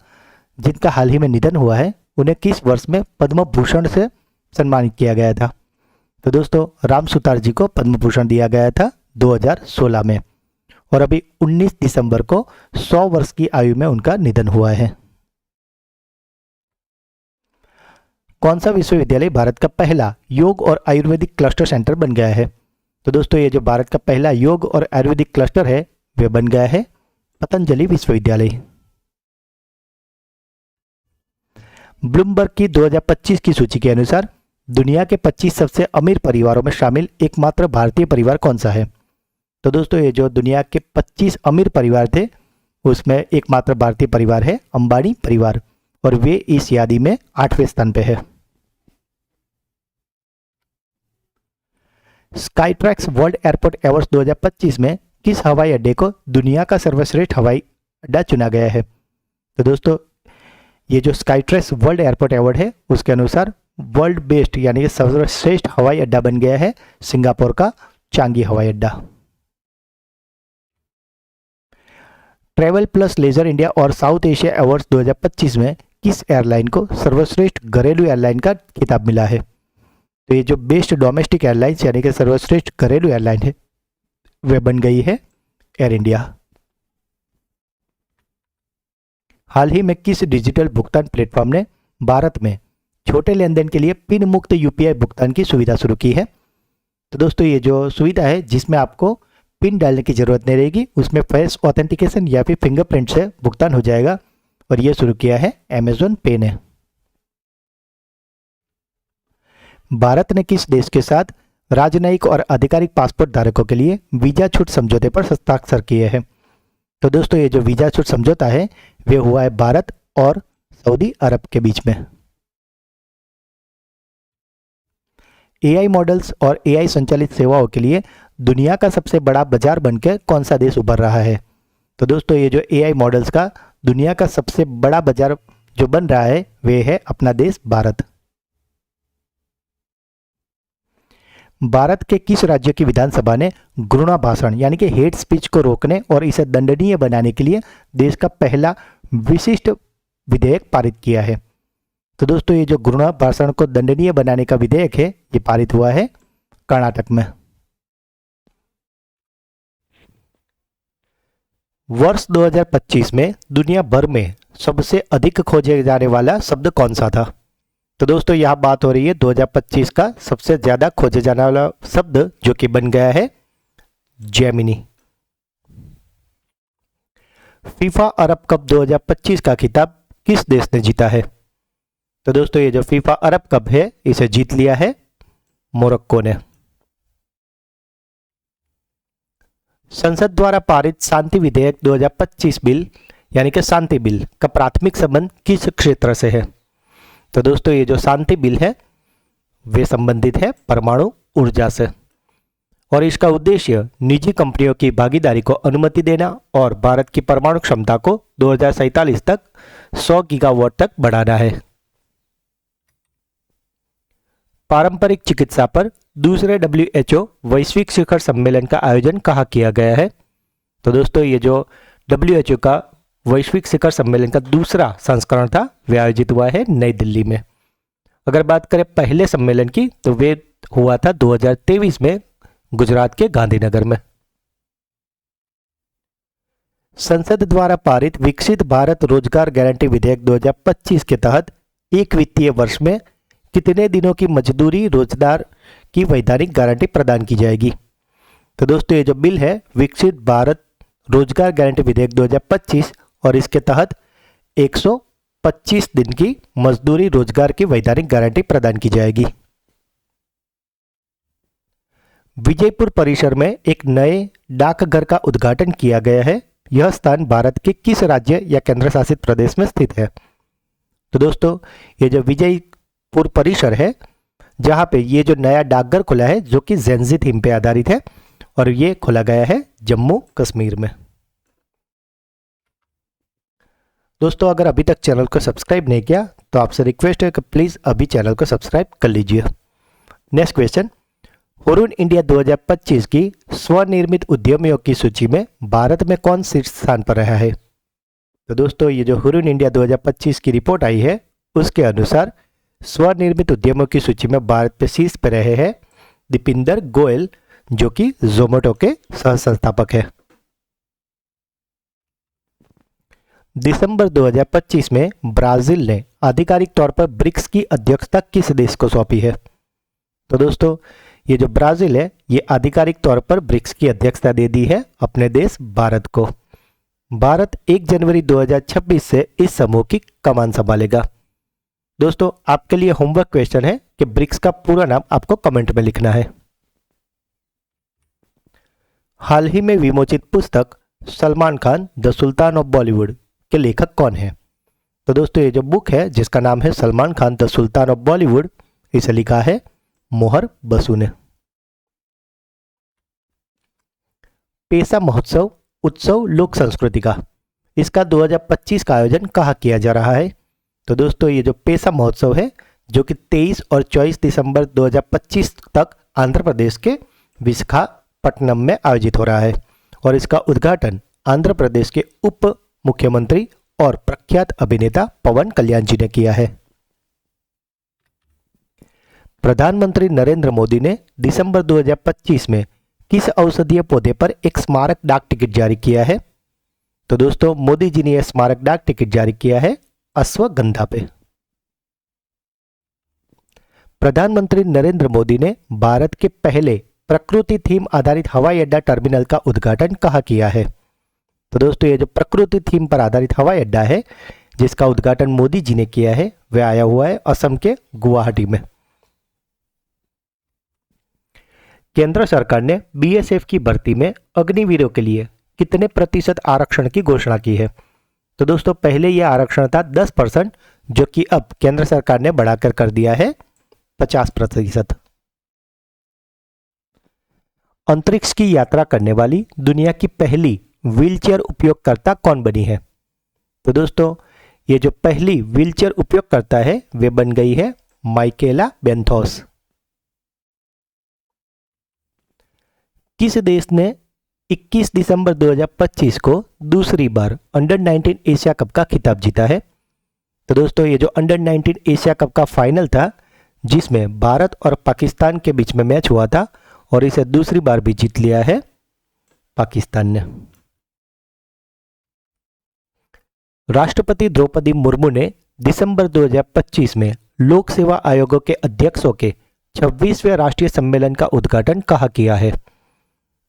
जिनका हाल ही में निधन हुआ है, उन्हें किस वर्ष में पद्म भूषण से सम्मानित किया गया था? तो दोस्तों राम सुतार जी को पद्म भूषण दिया गया था 2016 में, और अभी 19 दिसंबर को 100 वर्ष की आयु में उनका निधन हुआ है। कौन सा विश्वविद्यालय भारत का पहला योग और आयुर्वेदिक क्लस्टर सेंटर बन गया है? तो दोस्तों ये जो भारत का पहला योग और आयुर्वेदिक क्लस्टर है, वे बन गया है पतंजलि विश्वविद्यालय। ब्लूमबर्ग की 2025 की सूची के अनुसार दुनिया के 25 सबसे अमीर परिवारों में शामिल एकमात्र भारतीय परिवार कौन सा है? तो दोस्तों ये जो दुनिया के 25 अमीर परिवार थे, उसमें एकमात्र भारतीय परिवार है अंबानी परिवार, और वे इस यादी में 8वें स्थान पे है। स्काईट्रैक्स वर्ल्ड एयरपोर्ट अवार्ड्स 2025 में किस हवाई अड्डे को दुनिया का सर्वश्रेष्ठ हवाई अड्डा चुना गया है? तो दोस्तों ये जो स्काईट्रैक्स वर्ल्ड एयरपोर्ट अवार्ड है उसके अनुसार वर्ल्ड बेस्ट यानी कि सर्वश्रेष्ठ हवाई अड्डा बन गया है सिंगापुर का चांगी हवाई अड्डा। ट्रैवल प्लस लेजर इंडिया और साउथ एशिया अवार्ड्स 2025 में किस एयरलाइन को सर्वश्रेष्ठ घरेलू एयरलाइन का खिताब मिला है? तो ये जो बेस्ट डोमेस्टिक एयरलाइंस यानी कि सर्वश्रेष्ठ घरेलू एयरलाइन है वह बन गई है एयर इंडिया। हाल ही में किस डिजिटल भुगतान प्लेटफॉर्म ने भारत में छोटे लेन देन के लिए पिन मुक्त यूपीआई भुगतान की सुविधा शुरू की है? तो दोस्तों ये जो सुविधा है जिसमें आपको पिन डालने की जरूरत नहीं रहेगी, उसमें फेस ऑथेंटिकेशन या फिर फिंगरप्रिंट से भुगतान हो जाएगा और यह शुरू किया है अमेजॉन पे ने। भारत ने किस देश के साथ राजनयिक और आधिकारिक पासपोर्ट धारकों के लिए वीजा छूट समझौते पर हस्ताक्षर किए हैं? तो दोस्तों ये जो वीजा छूट समझौता है वे हुआ है भारत और सऊदी अरब के बीच में। एआई मॉडल्स और एआई संचालित सेवाओं के लिए दुनिया का सबसे बड़ा बाजार बनकर कौन सा देश उभर रहा है? तो दोस्तों ये जो एआई मॉडल्स का दुनिया का सबसे बड़ा बाजार जो बन रहा है वे है अपना देश भारत। भारत के किस राज्य की विधानसभा ने घृणा भाषण यानी कि हेट स्पीच को रोकने और इसे दंडनीय बनाने के लिए देश का पहला विशिष्ट विधेयक पारित किया है? तो दोस्तों ये जो घृणा भाषण को दंडनीय बनाने का विधेयक है ये पारित हुआ है कर्नाटक में। वर्ष 2025 में दुनिया भर में सबसे अधिक खोजे जाने वाला शब्द कौन सा था? तो दोस्तों यहाँ बात हो रही है 2025 का सबसे ज्यादा खोजे जाने वाला शब्द जो कि बन गया है जेमिनी। फीफा अरब कप 2025 का खिताब किस देश ने जीता है? तो दोस्तों ये जो फीफा अरब कप है इसे जीत लिया है मोरक्को ने। संसद द्वारा पारित शांति विधेयक 2025 बिल यानी कि शांति बिल का प्राथमिक संबंध किस क्षेत्र से है? तो दोस्तों ये जो शांति बिल है वे संबंधित है परमाणु ऊर्जा से और इसका उद्देश्य निजी कंपनियों की भागीदारी को अनुमति देना और भारत की परमाणु क्षमता को 2047 तक 100 गीगावाट तक बढ़ाना है। पारंपरिक चिकित्सा पर दूसरे WHO वैश्विक शिखर सम्मेलन का आयोजन कहाँ किया गया है? तो दोस्तों ये जो WHO का वैश्विक शिखर सम्मेलन का दूसरा संस्करण था वे आयोजित हुआ है नई दिल्ली में। अगर बात करें पहले सम्मेलन की तो वे हुआ था 2023 में गुजरात के गांधीनगर में। संसद द्वारा पारित विकसित भारत रोजगार गारंटी विधेयक 2025 के तहत एक वित्तीय वर्ष में कितने दिनों की मजदूरी रोजगार की वैधानिक गारंटी प्रदान की जाएगी? तो दोस्तों ये जो बिल है विकसित भारत रोजगार गारंटी विधेयक 2025 और इसके तहत 125 दिन की मजदूरी रोजगार की वैधानिक गारंटी प्रदान की जाएगी। विजयपुर परिसर में एक नए डाकघर का उद्घाटन किया गया है। यह स्थान भारत के किस राज्य या केंद्र शासित प्रदेश में स्थित है? तो दोस्तों ये जो विजयपुर परिसर है जहां पे ये जो नया डाकघर खुला है जो कि ज़ेंजी थीम पे आधारित है और ये खोला गया है जम्मू कश्मीर में। दोस्तों अगर अभी तक चैनल को सब्सक्राइब नहीं किया तो आपसे रिक्वेस्ट है कि प्लीज़ अभी चैनल को सब्सक्राइब कर लीजिए। नेक्स्ट क्वेश्चन, हुरुन इंडिया 2025 की स्वनिर्मित उद्यमियों की सूची में भारत में कौन शीर्ष स्थान पर रहा है? तो दोस्तों ये जो हुरुन इंडिया 2025 की रिपोर्ट आई है उसके अनुसार स्वनिर्मित उद्यमों की सूची में भारत पे शीर्ष पर रहे हैं दीपिंदर गोयल जो कि जोमेटो के सह संस्थापक है। दिसंबर 2025 में ब्राजील ने आधिकारिक तौर पर ब्रिक्स की अध्यक्षता किस देश को सौंपी है? तो दोस्तों ये जो ब्राजील है ये आधिकारिक तौर पर ब्रिक्स की अध्यक्षता दे दी है अपने देश भारत को। भारत 1 जनवरी 2026 से इस समूह की कमान संभालेगा। दोस्तों आपके लिए होमवर्क क्वेश्चन है कि ब्रिक्स का पूरा नाम आपको कमेंट में लिखना है। हाल ही में विमोचित पुस्तक Salman Khan the sultan of Bollywood के लेखक कौन है? तो दोस्तों ये जो बुक है जिसका नाम है Salman Khan the sultan of Bollywood, इसे लिखा है मोहर बसु ने। पेसा महोत्सव उत्सव लोक संस्कृति का, इसका 2025 का आयोजन कहाँ किया जा रहा है? तो दोस्तों ये जो पेसा महोत्सव है जो कि 23 और 24 दिसंबर 2025 तक आंध्र प्रदेश के विशाखापट्टनम में आयोजित हो रहा है और इसका उद्घाटन आंध्र प्रदेश के उप मुख्यमंत्री और प्रख्यात अभिनेता पवन कल्याण जी ने किया है। प्रधानमंत्री नरेंद्र मोदी ने दिसंबर 2025 में किस औषधीय पौधे पर एक स्मारक डाक टिकट जारी किया है? तो दोस्तों मोदी जी ने यह स्मारक डाक टिकट जारी किया है अश्वगंधा पे। प्रधानमंत्री नरेंद्र मोदी ने भारत के पहले प्रकृति थीम आधारित हवाई अड्डा टर्मिनल का उद्घाटन कहाँ किया है? तो दोस्तों ये जो प्रकृति थीम पर आधारित हवाई अड्डा है जिसका उद्घाटन मोदी जी ने किया है वह आया हुआ है असम के गुवाहाटी में। केंद्र सरकार ने बीएसएफ की भर्ती में अग्निवीरों के लिए कितने प्रतिशत आरक्षण की घोषणा की है? तो दोस्तों पहले यह आरक्षण था 10%, जो कि अब केंद्र सरकार ने बढ़ाकर कर दिया है 50%। अंतरिक्ष की यात्रा करने वाली दुनिया की पहली व्हीलचेयर उपयोगकर्ता कौन बनी है? तो दोस्तों ये जो पहली व्हीलचेयर उपयोगकर्ता है वे बन गई है माइकेला बेंथोस। किस देश ने 21 दिसंबर 2025 को दूसरी बार अंडर 19 एशिया कप का खिताब जीता है? तो दोस्तों ये जो अंडर 19 एशिया कप का फाइनल था जिसमें भारत और पाकिस्तान के बीच में मैच हुआ था और इसे दूसरी बार भी जीत लिया है पाकिस्तान ने। राष्ट्रपति द्रौपदी मुर्मू ने दिसंबर 2025 में लोक सेवा आयोगों के अध्यक्षों के 26वें राष्ट्रीय सम्मेलन का उद्घाटन कहाँ किया है?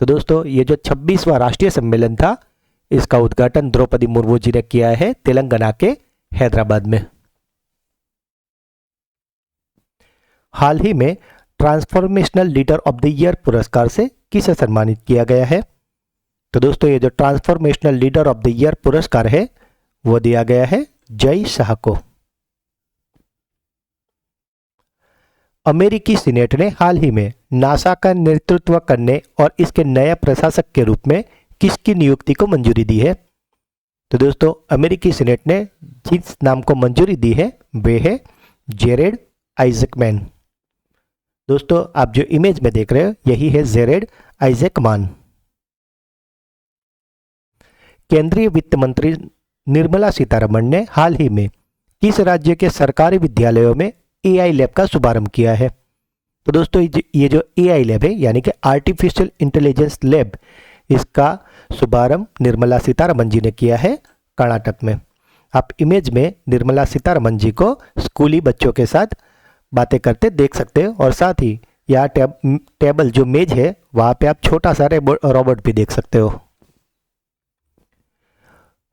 तो दोस्तों ये जो 26वां राष्ट्रीय सम्मेलन था इसका उद्घाटन द्रौपदी मुर्मू जी ने किया है तेलंगाना के हैदराबाद में। हाल ही में transformational leader of the year पुरस्कार से किसे सम्मानित किया गया है? तो दोस्तों ये जो transformational leader of the year पुरस्कार है वो दिया गया है जय शाह को। अमेरिकी सीनेट ने हाल ही में नासा का नेतृत्व करने और इसके नए प्रशासक के रूप में किसकी नियुक्ति को मंजूरी दी है? तो दोस्तों अमेरिकी सीनेट ने जिस नाम को मंजूरी दी है वे है जेरेड आइजकमैन। दोस्तों आप जो इमेज में देख रहे हो यही है जेरेड आइजकमैन। केंद्रीय वित्त मंत्री निर्मला सीतारमण ने हाल ही में किस राज्य के सरकारी विद्यालयों में एआई लैब का शुभारंभ किया है? तो दोस्तों ये जो एआई लैब है यानी कि आर्टिफिशियल इंटेलिजेंस लैब, इसका शुभारंभ निर्मला सीतारमण जी ने किया है कर्नाटक में। आप इमेज में निर्मला सीतारमण जी को स्कूली बच्चों के साथ बातें करते देख सकते हो और साथ ही यहाँ टेबल जो मेज है वहाँ पे आप छोटा सा रोबोट भी देख सकते हो।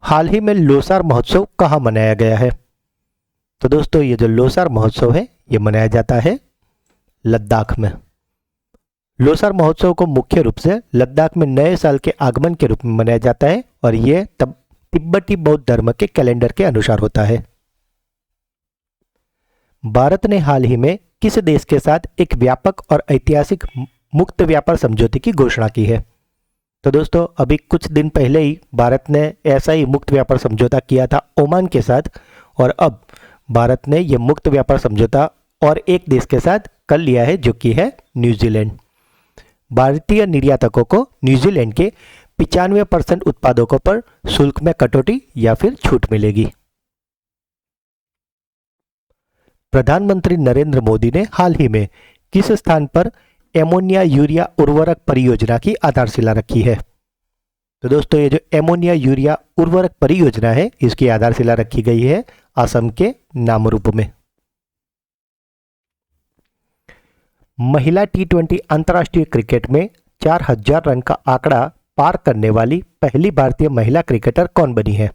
हाल ही में लोसार महोत्सव कहाँ मनाया गया है? तो दोस्तों ये जो लोसार महोत्सव है ये मनाया जाता है लद्दाख में। लोसार महोत्सव को मुख्य रूप से लद्दाख में नए साल के आगमन के रूप में मनाया जाता है और ये तब तिब्बती बौद्ध धर्म के कैलेंडर के अनुसार होता है। भारत ने हाल ही में किस देश के साथ एक व्यापक और ऐतिहासिक मुक्त व्यापार समझौते की घोषणा की है? तो दोस्तों अभी कुछ दिन पहले ही भारत ने ऐसा ही मुक्त व्यापार समझौता किया था ओमान के साथ और अब भारत ने यह मुक्त व्यापार समझौता और एक देश के साथ कर लिया है जो कि है न्यूजीलैंड। भारतीय निर्यातकों को न्यूजीलैंड के 95% उत्पादों पर शुल्क में कटौती या फिर छूट मिलेगी। प्रधानमंत्री नरेंद्र मोदी ने हाल ही में किस स्थान पर एमोनिया यूरिया उर्वरक परियोजना की आधारशिला रखी है? तो दोस्तों ये जो एमोनिया यूरिया उर्वरक परियोजना है इसकी आधारशिला रखी गई है असम के नामरूप में। महिला T20 अंतर्राष्ट्रीय क्रिकेट में 4000 रन का आंकड़ा पार करने वाली पहली भारतीय महिला क्रिकेटर कौन बनी है?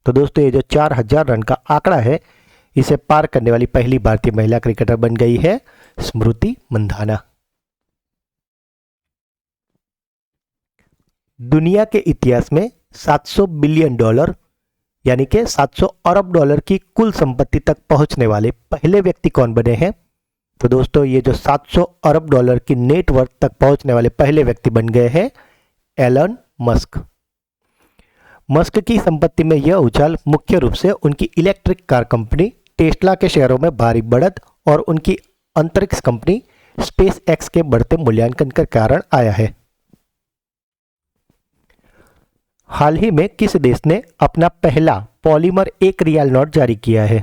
तो दोस्तों ये जो 4000 रन का आंकड़ा है इसे पार करने वाली पहली भारतीय महिला क्रिकेटर बन गई है स्मृति मंधाना। दुनिया के इतिहास में $700 बिलियन यानी कि 700 अरब डॉलर की कुल संपत्ति तक पहुंचने वाले पहले व्यक्ति कौन बने हैं? तो दोस्तों ये जो 700 अरब डॉलर की नेटवर्थ तक पहुंचने वाले पहले व्यक्ति बन गए हैं एलन मस्क। मस्क की संपत्ति में यह उछाल मुख्य रूप से उनकी इलेक्ट्रिक कार कंपनी टेस्ला के शेयरों में भारी बढ़त और उनकी अंतरिक्ष कंपनी स्पेस एक्स के बढ़ते मूल्यांकन के कारण आया है। हाल ही में किस देश ने अपना पहला पॉलीमर 1 रियाल नोट जारी किया है?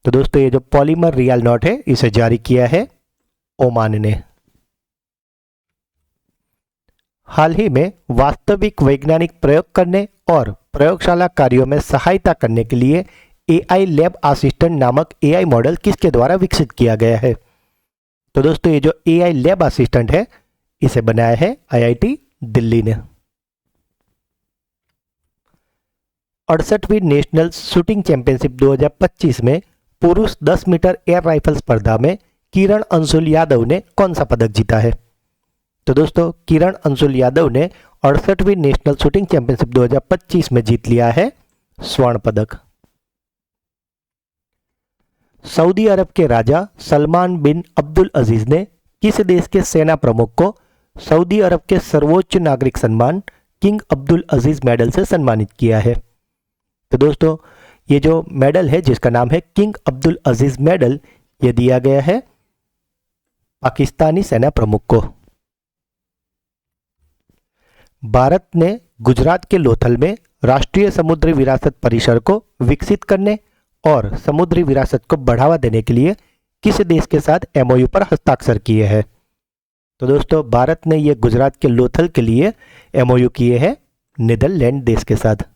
तो दोस्तों ये जो पॉलीमर रियाल नोट है इसे जारी किया है ओमान ने। हाल ही में वास्तविक वैज्ञानिक प्रयोग करने और प्रयोगशाला कार्यों में सहायता करने के लिए AI लैब असिस्टेंट नामक AI मॉडल किसके द्वारा विकसित किया गया है? तो दोस्तों ये जो AI लैब असिस्टेंट है इसे बनाया है IIT दिल्ली ने। 68वीं नेशनल शूटिंग चैंपियनशिप 2025 में पुरुष 10 मीटर एयर राइफल स्पर्धा में किरण अंशुल यादव ने कौन सा पदक जीता है? तो दोस्तों किरण अंशुल यादव ने 68वीं नेशनल शूटिंग चैंपियनशिप 2025 में जीत लिया है स्वर्ण पदक। सऊदी अरब के राजा सलमान बिन अब्दुल अजीज ने किस देश के सेना प्रमुख को सऊदी अरब के सर्वोच्च नागरिक सम्मान किंग अब्दुल अजीज मेडल से सम्मानित किया है? तो दोस्तों ये जो मेडल है जिसका नाम है किंग अब्दुल अजीज मेडल, ये दिया गया है पाकिस्तानी सेना प्रमुख को। भारत ने गुजरात के लोथल में राष्ट्रीय समुद्री विरासत परिसर को विकसित करने और समुद्री विरासत को बढ़ावा देने के लिए किस देश के साथ MOU पर हस्ताक्षर किए हैं? तो दोस्तों भारत ने ये गुजरात के लोथल के लिए MOU किए हैं नीदरलैंड देश के साथ।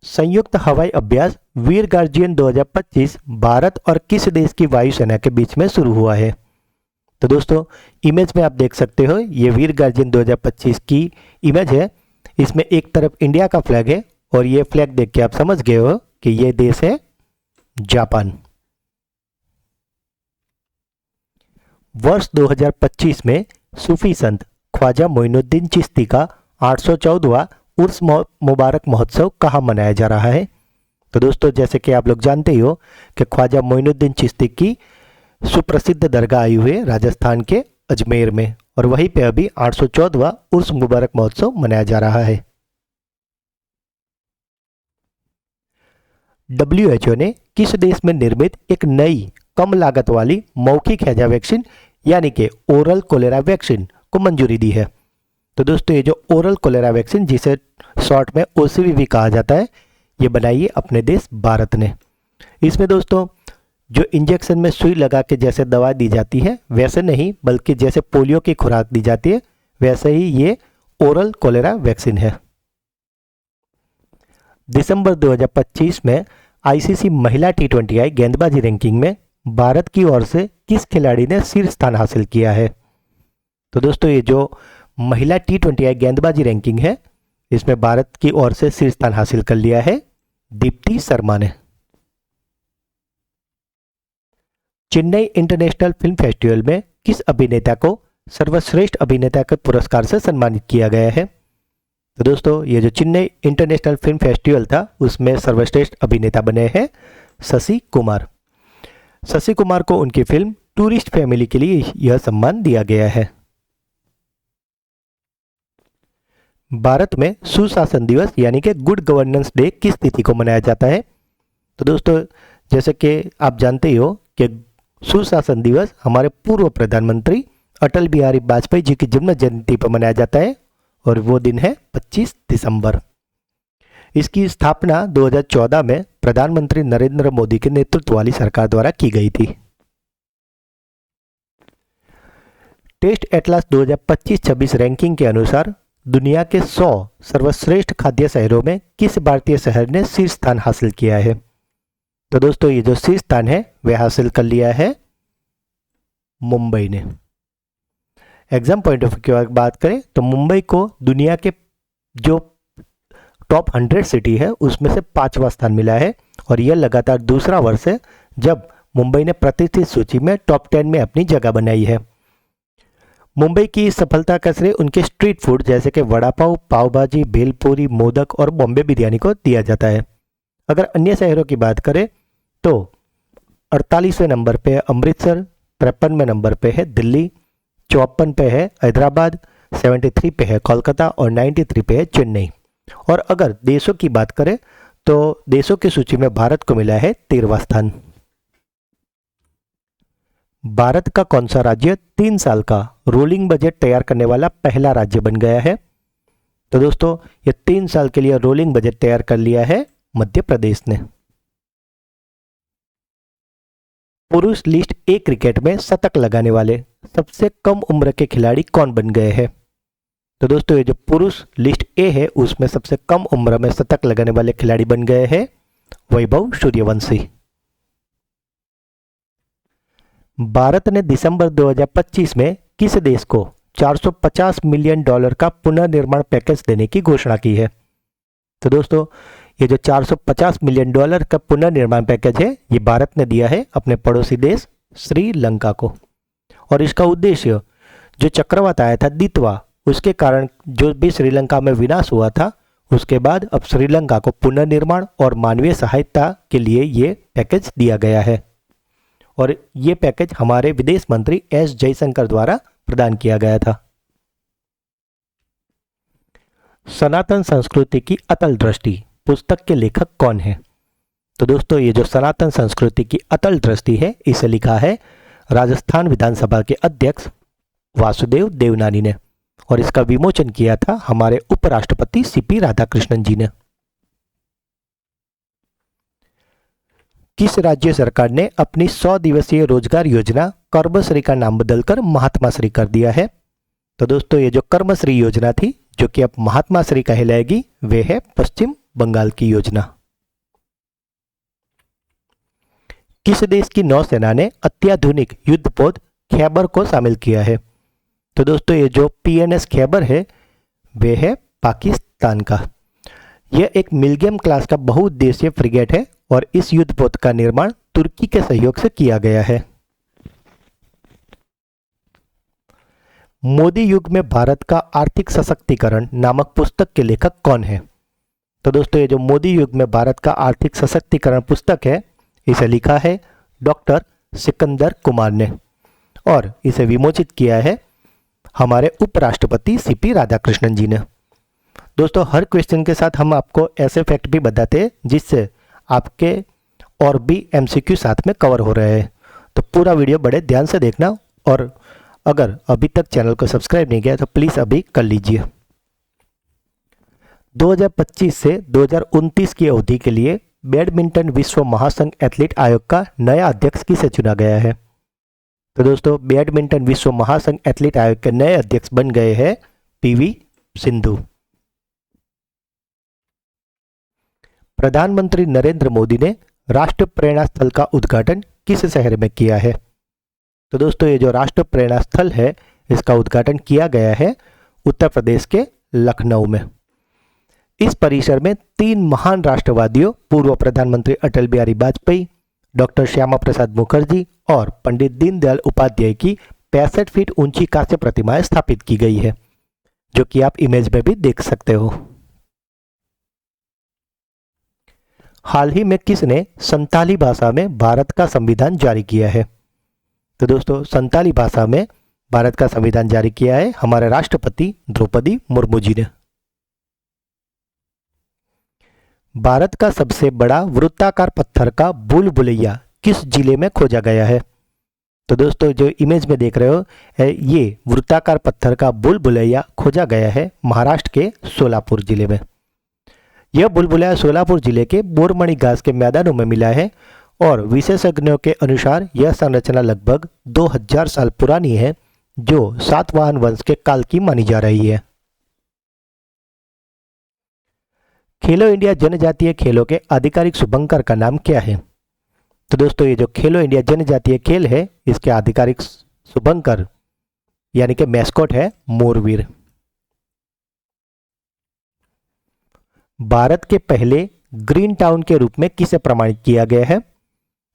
संयुक्त हवाई अभ्यास वीर गार्जियन 2025 भारत और किस देश की वायुसेना के बीच में शुरू हुआ है? तो दोस्तों इमेज में आप देख सकते हो ये वीर गार्जियन 2025 की इमेज है। इसमें एक तरफ इंडिया का फ्लैग है और ये फ्लैग देख के आप समझ गए हो कि ये देश है जापान। वर्ष 2025 में सूफी संत ख्वाजा मोइनुद्दीन चिश्ती का 814वां उर्स मुबारक महोत्सव कहाँ मनाया जा रहा है? तो दोस्तों जैसे कि आप लोग जानते ही हो कि ख्वाजा मोइनुद्दीन चिश्ती की सुप्रसिद्ध दरगाह आई हुई है राजस्थान के अजमेर में और वहीं पे अभी 814वां उर्स मुबारक महोत्सव मनाया जा रहा है। WHO ने किस देश में निर्मित एक नई कम लागत वाली मौखिक हैजा वैक्सीन यानी कि ओरल कोलेरा वैक्सीन को मंजूरी दी है? तो दोस्तों ये जो ओरल कोलेरा वैक्सीन जिसे शॉर्ट में OCV भी कहा जाता है ये बनाई है अपने देश भारत ने। इसमें दोस्तों जो इंजेक्शन में सुई लगा के जैसे दवा दी जाती है वैसे नहीं बल्कि जैसे पोलियो की खुराक दी जाती है वैसे ही ये ओरल कोलेरा वैक्सीन है। दिसंबर 2025 में ICC महिला T20I गेंदबाजी रैंकिंग में भारत की ओर से किस खिलाड़ी ने शीर्ष स्थान हासिल किया है? तो दोस्तों ये जो महिला T20I गेंदबाजी रैंकिंग है इसमें भारत की ओर से शीर्ष स्थान हासिल कर लिया है दीप्ति शर्मा ने। चेन्नई इंटरनेशनल फिल्म फेस्टिवल में किस अभिनेता को सर्वश्रेष्ठ अभिनेता के पुरस्कार से सम्मानित किया गया है? तो दोस्तों ये जो चेन्नई इंटरनेशनल फिल्म फेस्टिवल था उसमें सर्वश्रेष्ठ अभिनेता बने हैं शशि कुमार। शशि कुमार को उनकी फिल्म टूरिस्ट फैमिली के लिए यह सम्मान दिया गया है। भारत में सुशासन दिवस यानी कि गुड गवर्नेंस डे किस तिथि को मनाया जाता है? तो दोस्तों जैसे कि आप जानते ही हो कि सुशासन दिवस हमारे पूर्व प्रधानमंत्री अटल बिहारी वाजपेयी जी की जन्म जयंती पर मनाया जाता है और वो दिन है 25 दिसंबर। इसकी स्थापना 2014 में प्रधानमंत्री नरेंद्र मोदी के नेतृत्व वाली सरकार द्वारा की गई थी। टेस्ट एटलास 2025-26 रैंकिंग के अनुसार दुनिया के 100 सर्वश्रेष्ठ खाद्य शहरों में किस भारतीय शहर ने शीर्ष स्थान हासिल किया है? तो दोस्तों ये जो शीर्ष स्थान है वह हासिल कर लिया है मुंबई ने। एग्जाम पॉइंट ऑफ व्यू की बात करें तो मुंबई को दुनिया के जो टॉप 100 सिटी है उसमें से 5वां स्थान मिला है और यह लगातार दूसरा वर्ष है जब मुंबई ने प्रतिष्ठित सूची में टॉप 10 में अपनी जगह बनाई है। मुंबई की इस सफलता का श्रेय उनके स्ट्रीट फूड जैसे कि वड़ा पाव, पाव भाजी, भेलपूरी, मोदक और बॉम्बे बिरयानी को दिया जाता है। अगर अन्य शहरों की बात करें तो 48वें नंबर पे है अमृतसर, 53वें नंबर पे है दिल्ली, 54 पे है हैदराबाद, 73 पे है कोलकाता और 93 पे है चेन्नई। और अगर देशों की बात करें तो देशों की सूची में भारत को मिला है 13वां स्थान। भारत का कौन सा राज्य 3 साल का रोलिंग बजट तैयार करने वाला पहला राज्य बन गया है? तो दोस्तों ये 3 साल के लिए रोलिंग बजट तैयार कर लिया है मध्य प्रदेश ने। पुरुष लिस्ट ए क्रिकेट में शतक लगाने वाले सबसे कम उम्र के खिलाड़ी कौन बन गए हैं? तो दोस्तों ये जो पुरुष लिस्ट ए है उसमें सबसे कम उम्र में शतक लगाने वाले खिलाड़ी बन गए हैं वैभव सूर्यवंशी। भारत ने दिसंबर 2025 में किस देश को 450 मिलियन डॉलर का पुनर्निर्माण पैकेज देने की घोषणा की है? तो दोस्तों ये जो 450 मिलियन डॉलर का पुनर्निर्माण पैकेज है ये भारत ने दिया है अपने पड़ोसी देश श्रीलंका को। और इसका उद्देश्य जो चक्रवात आया था दितवा, उसके कारण जो भी श्रीलंका में विनाश हुआ था, उसके बाद अब श्रीलंका को पुनर्निर्माण और मानवीय सहायता के लिए ये पैकेज दिया गया है। और ये पैकेज हमारे विदेश मंत्री एस जयशंकर द्वारा प्रदान किया गया था। सनातन संस्कृति की अतल दृष्टि पुस्तक के लेखक कौन है? तो दोस्तों ये जो सनातन संस्कृति की अतल दृष्टि है इसे लिखा है राजस्थान विधानसभा के अध्यक्ष वासुदेव देवनानी ने और इसका विमोचन किया था हमारे उपराष्ट्रपति सीपी राधाकृष्णन जी ने। किस राज्य सरकार ने अपनी 100 दिवसीय रोजगार योजना कर्मश्री का नाम बदलकर महात्मा श्री कर दिया है? तो दोस्तों ये जो कर्मश्री योजना थी जो कि अब महात्मा श्री कहलाएगी वे है पश्चिम बंगाल की योजना। किस देश की नौसेना ने अत्याधुनिक युद्धपोत खैबर को शामिल किया है? तो दोस्तों ये जो पीएनएस खैबर है वे है पाकिस्तान का। यह एक मिलगेम क्लास का बहुउद्देशीय फ्रिगेट है और इस युद्धपोत का निर्माण तुर्की के सहयोग से किया गया है। मोदी युग में भारत का आर्थिक सशक्तिकरण नामक पुस्तक के लेखक कौन है? तो दोस्तों ये जो मोदी युग में भारत का आर्थिक सशक्तिकरण पुस्तक है इसे लिखा है डॉक्टर सिकंदर कुमार ने और इसे विमोचित किया है हमारे उपराष्ट्रपति सीपी राधाकृष्णन जी ने। दोस्तों हर क्वेश्चन के साथ हम आपको ऐसे फैक्ट भी बताते हैं जिससे आपके और भी एमसीक्यू साथ में कवर हो रहे हैं, तो पूरा वीडियो बड़े ध्यान से देखना और अगर अभी तक चैनल को सब्सक्राइब नहीं किया तो प्लीज़ अभी कर लीजिए। 2025 से 2029 की अवधि के लिए बैडमिंटन विश्व महासंघ एथलीट आयोग का नया अध्यक्ष किसे चुना गया है? तो दोस्तों बैडमिंटन विश्व महासंघ एथलीट आयोग के नए अध्यक्ष बन गए हैं पीवी सिंधु। प्रधानमंत्री नरेंद्र मोदी ने राष्ट्रीय प्रेरणा स्थल का उद्घाटन किस शहर में किया है? तो दोस्तों ये जो राष्ट्रीय प्रेरणा स्थल है इसका उद्घाटन किया गया है उत्तर प्रदेश के लखनऊ में। इस परिसर में 3 महान राष्ट्रवादियों पूर्व प्रधानमंत्री अटल बिहारी वाजपेयी, डॉक्टर श्यामा प्रसाद मुखर्जी और पंडित दीनदयाल उपाध्याय की 65 फीट ऊंची कांस्य प्रतिमाएं स्थापित की गई है जो कि आप इमेज में भी देख सकते हो। हाल ही में किसने संताली भाषा में भारत का संविधान जारी किया है? तो दोस्तों संताली भाषा में भारत का संविधान जारी किया है हमारे राष्ट्रपति द्रौपदी मुर्मू जी ने। भारत का सबसे बड़ा वृत्ताकार पत्थर का भूल-भुलैया किस जिले में खोजा गया है? तो दोस्तों जो इमेज में देख रहे हो ये वृत्ताकार पत्थर का भूल-भुलैया खोजा गया है महाराष्ट्र के सोलापुर जिले में। यह भूल-भुलैया सोलापुर जिले के बोरमणि घास के मैदानों में मिला है और विशेषज्ञों के अनुसार यह संरचना लगभग 2000 साल पुरानी है जो सातवाहन वंश के काल की मानी जा रही है। खेलो इंडिया जनजातीय खेलों के आधिकारिक शुभंकर का नाम क्या है? तो दोस्तों ये जो खेलो इंडिया जनजातीय खेल है इसके आधिकारिक शुभंकर यानी कि मैस्कॉट है मोरवीर। भारत के पहले ग्रीन टाउन के रूप में किसे प्रमाणित किया गया है?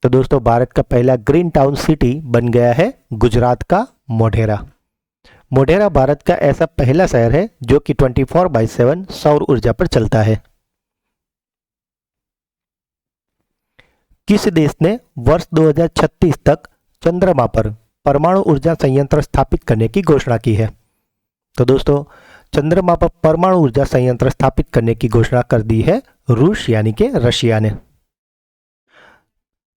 तो दोस्तों भारत का पहला ग्रीन टाउन सिटी बन गया है गुजरात का मोढेरा। मोढेरा भारत का ऐसा पहला शहर है जो कि 24/7 सौर ऊर्जा पर चलता है। किस देश ने वर्ष 2036 तक चंद्रमा पर परमाणु ऊर्जा संयंत्र स्थापित करने की घोषणा की है? तो दोस्तों, चंद्रमा पर परमाणु ऊर्जा संयंत्र स्थापित करने की घोषणा कर दी है रूस यानी कि रशिया ने।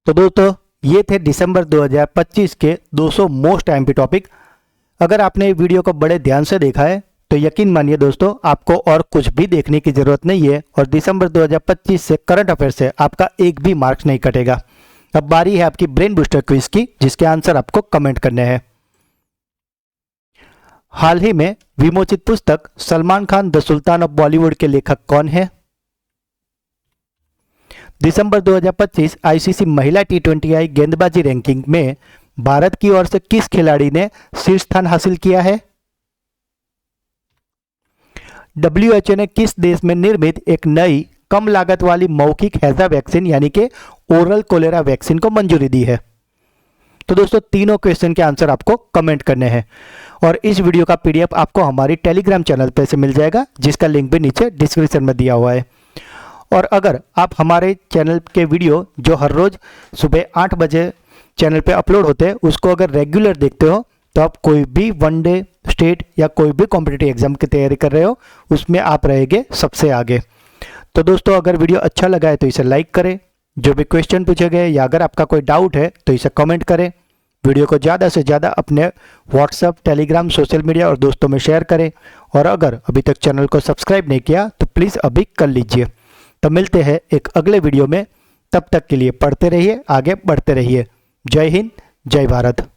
तो दोस्तों, ये थे दिसंबर 2025 के 200 मोस्ट एमपी टॉपिक। अगर आपने वीडियो को बड़े ध्यान से देखा है तो यकीन मानिए दोस्तों, आपको और कुछ भी देखने की जरूरत नहीं है और दिसंबर 2025 से करंट अफेयर से आपका एक भी मार्क्स नहीं कटेगा। अब बारी है आपकी ब्रेन बूस्टर क्विज की, जिसके आंसर आपको कमेंट करने हैं। हाल ही में विमोचित पुस्तक Salman Khan the sultan of Bollywood के लेखक कौन है? दिसंबर 2025 आईसीसी महिला T20I गेंदबाजी रैंकिंग में भारत की ओर से किस खिलाड़ी ने शीर्ष स्थान हासिल किया है? WHO ने किस देश में निर्मित एक नई कम लागत वाली मौखिक हैजा वैक्सीन यानी कि ओरल कोलेरा वैक्सीन को मंजूरी दी है? तो दोस्तों, तीनों क्वेश्चन के आंसर आपको कमेंट करने हैं और इस वीडियो का PDF आपको हमारी टेलीग्राम चैनल पे से मिल जाएगा, जिसका लिंक भी नीचे डिस्क्रिप्शन में दिया हुआ है। और अगर आप हमारे चैनल के वीडियो जो हर रोज सुबह 8 बजे चैनल पे अपलोड होते हैं उसको अगर रेगुलर देखते हो तो आप कोई भी वनडे, स्टेट या कोई भी कॉम्पिटिटिव एग्जाम की तैयारी कर रहे हो उसमें आप रहेंगे सबसे आगे। तो दोस्तों, अगर वीडियो अच्छा लगा है तो इसे लाइक करें, जो भी क्वेश्चन पूछे गए या अगर आपका कोई डाउट है तो इसे कमेंट करें, वीडियो को ज़्यादा से ज़्यादा अपने व्हाट्सएप, टेलीग्राम, सोशल मीडिया और दोस्तों में शेयर करें और अगर अभी तक चैनल को सब्सक्राइब नहीं किया तो प्लीज़ अभी कर लीजिए। तो मिलते हैं एक अगले वीडियो में, तब तक के लिए पढ़ते रहिए, आगे बढ़ते रहिए। जय हिंद, जय भारत।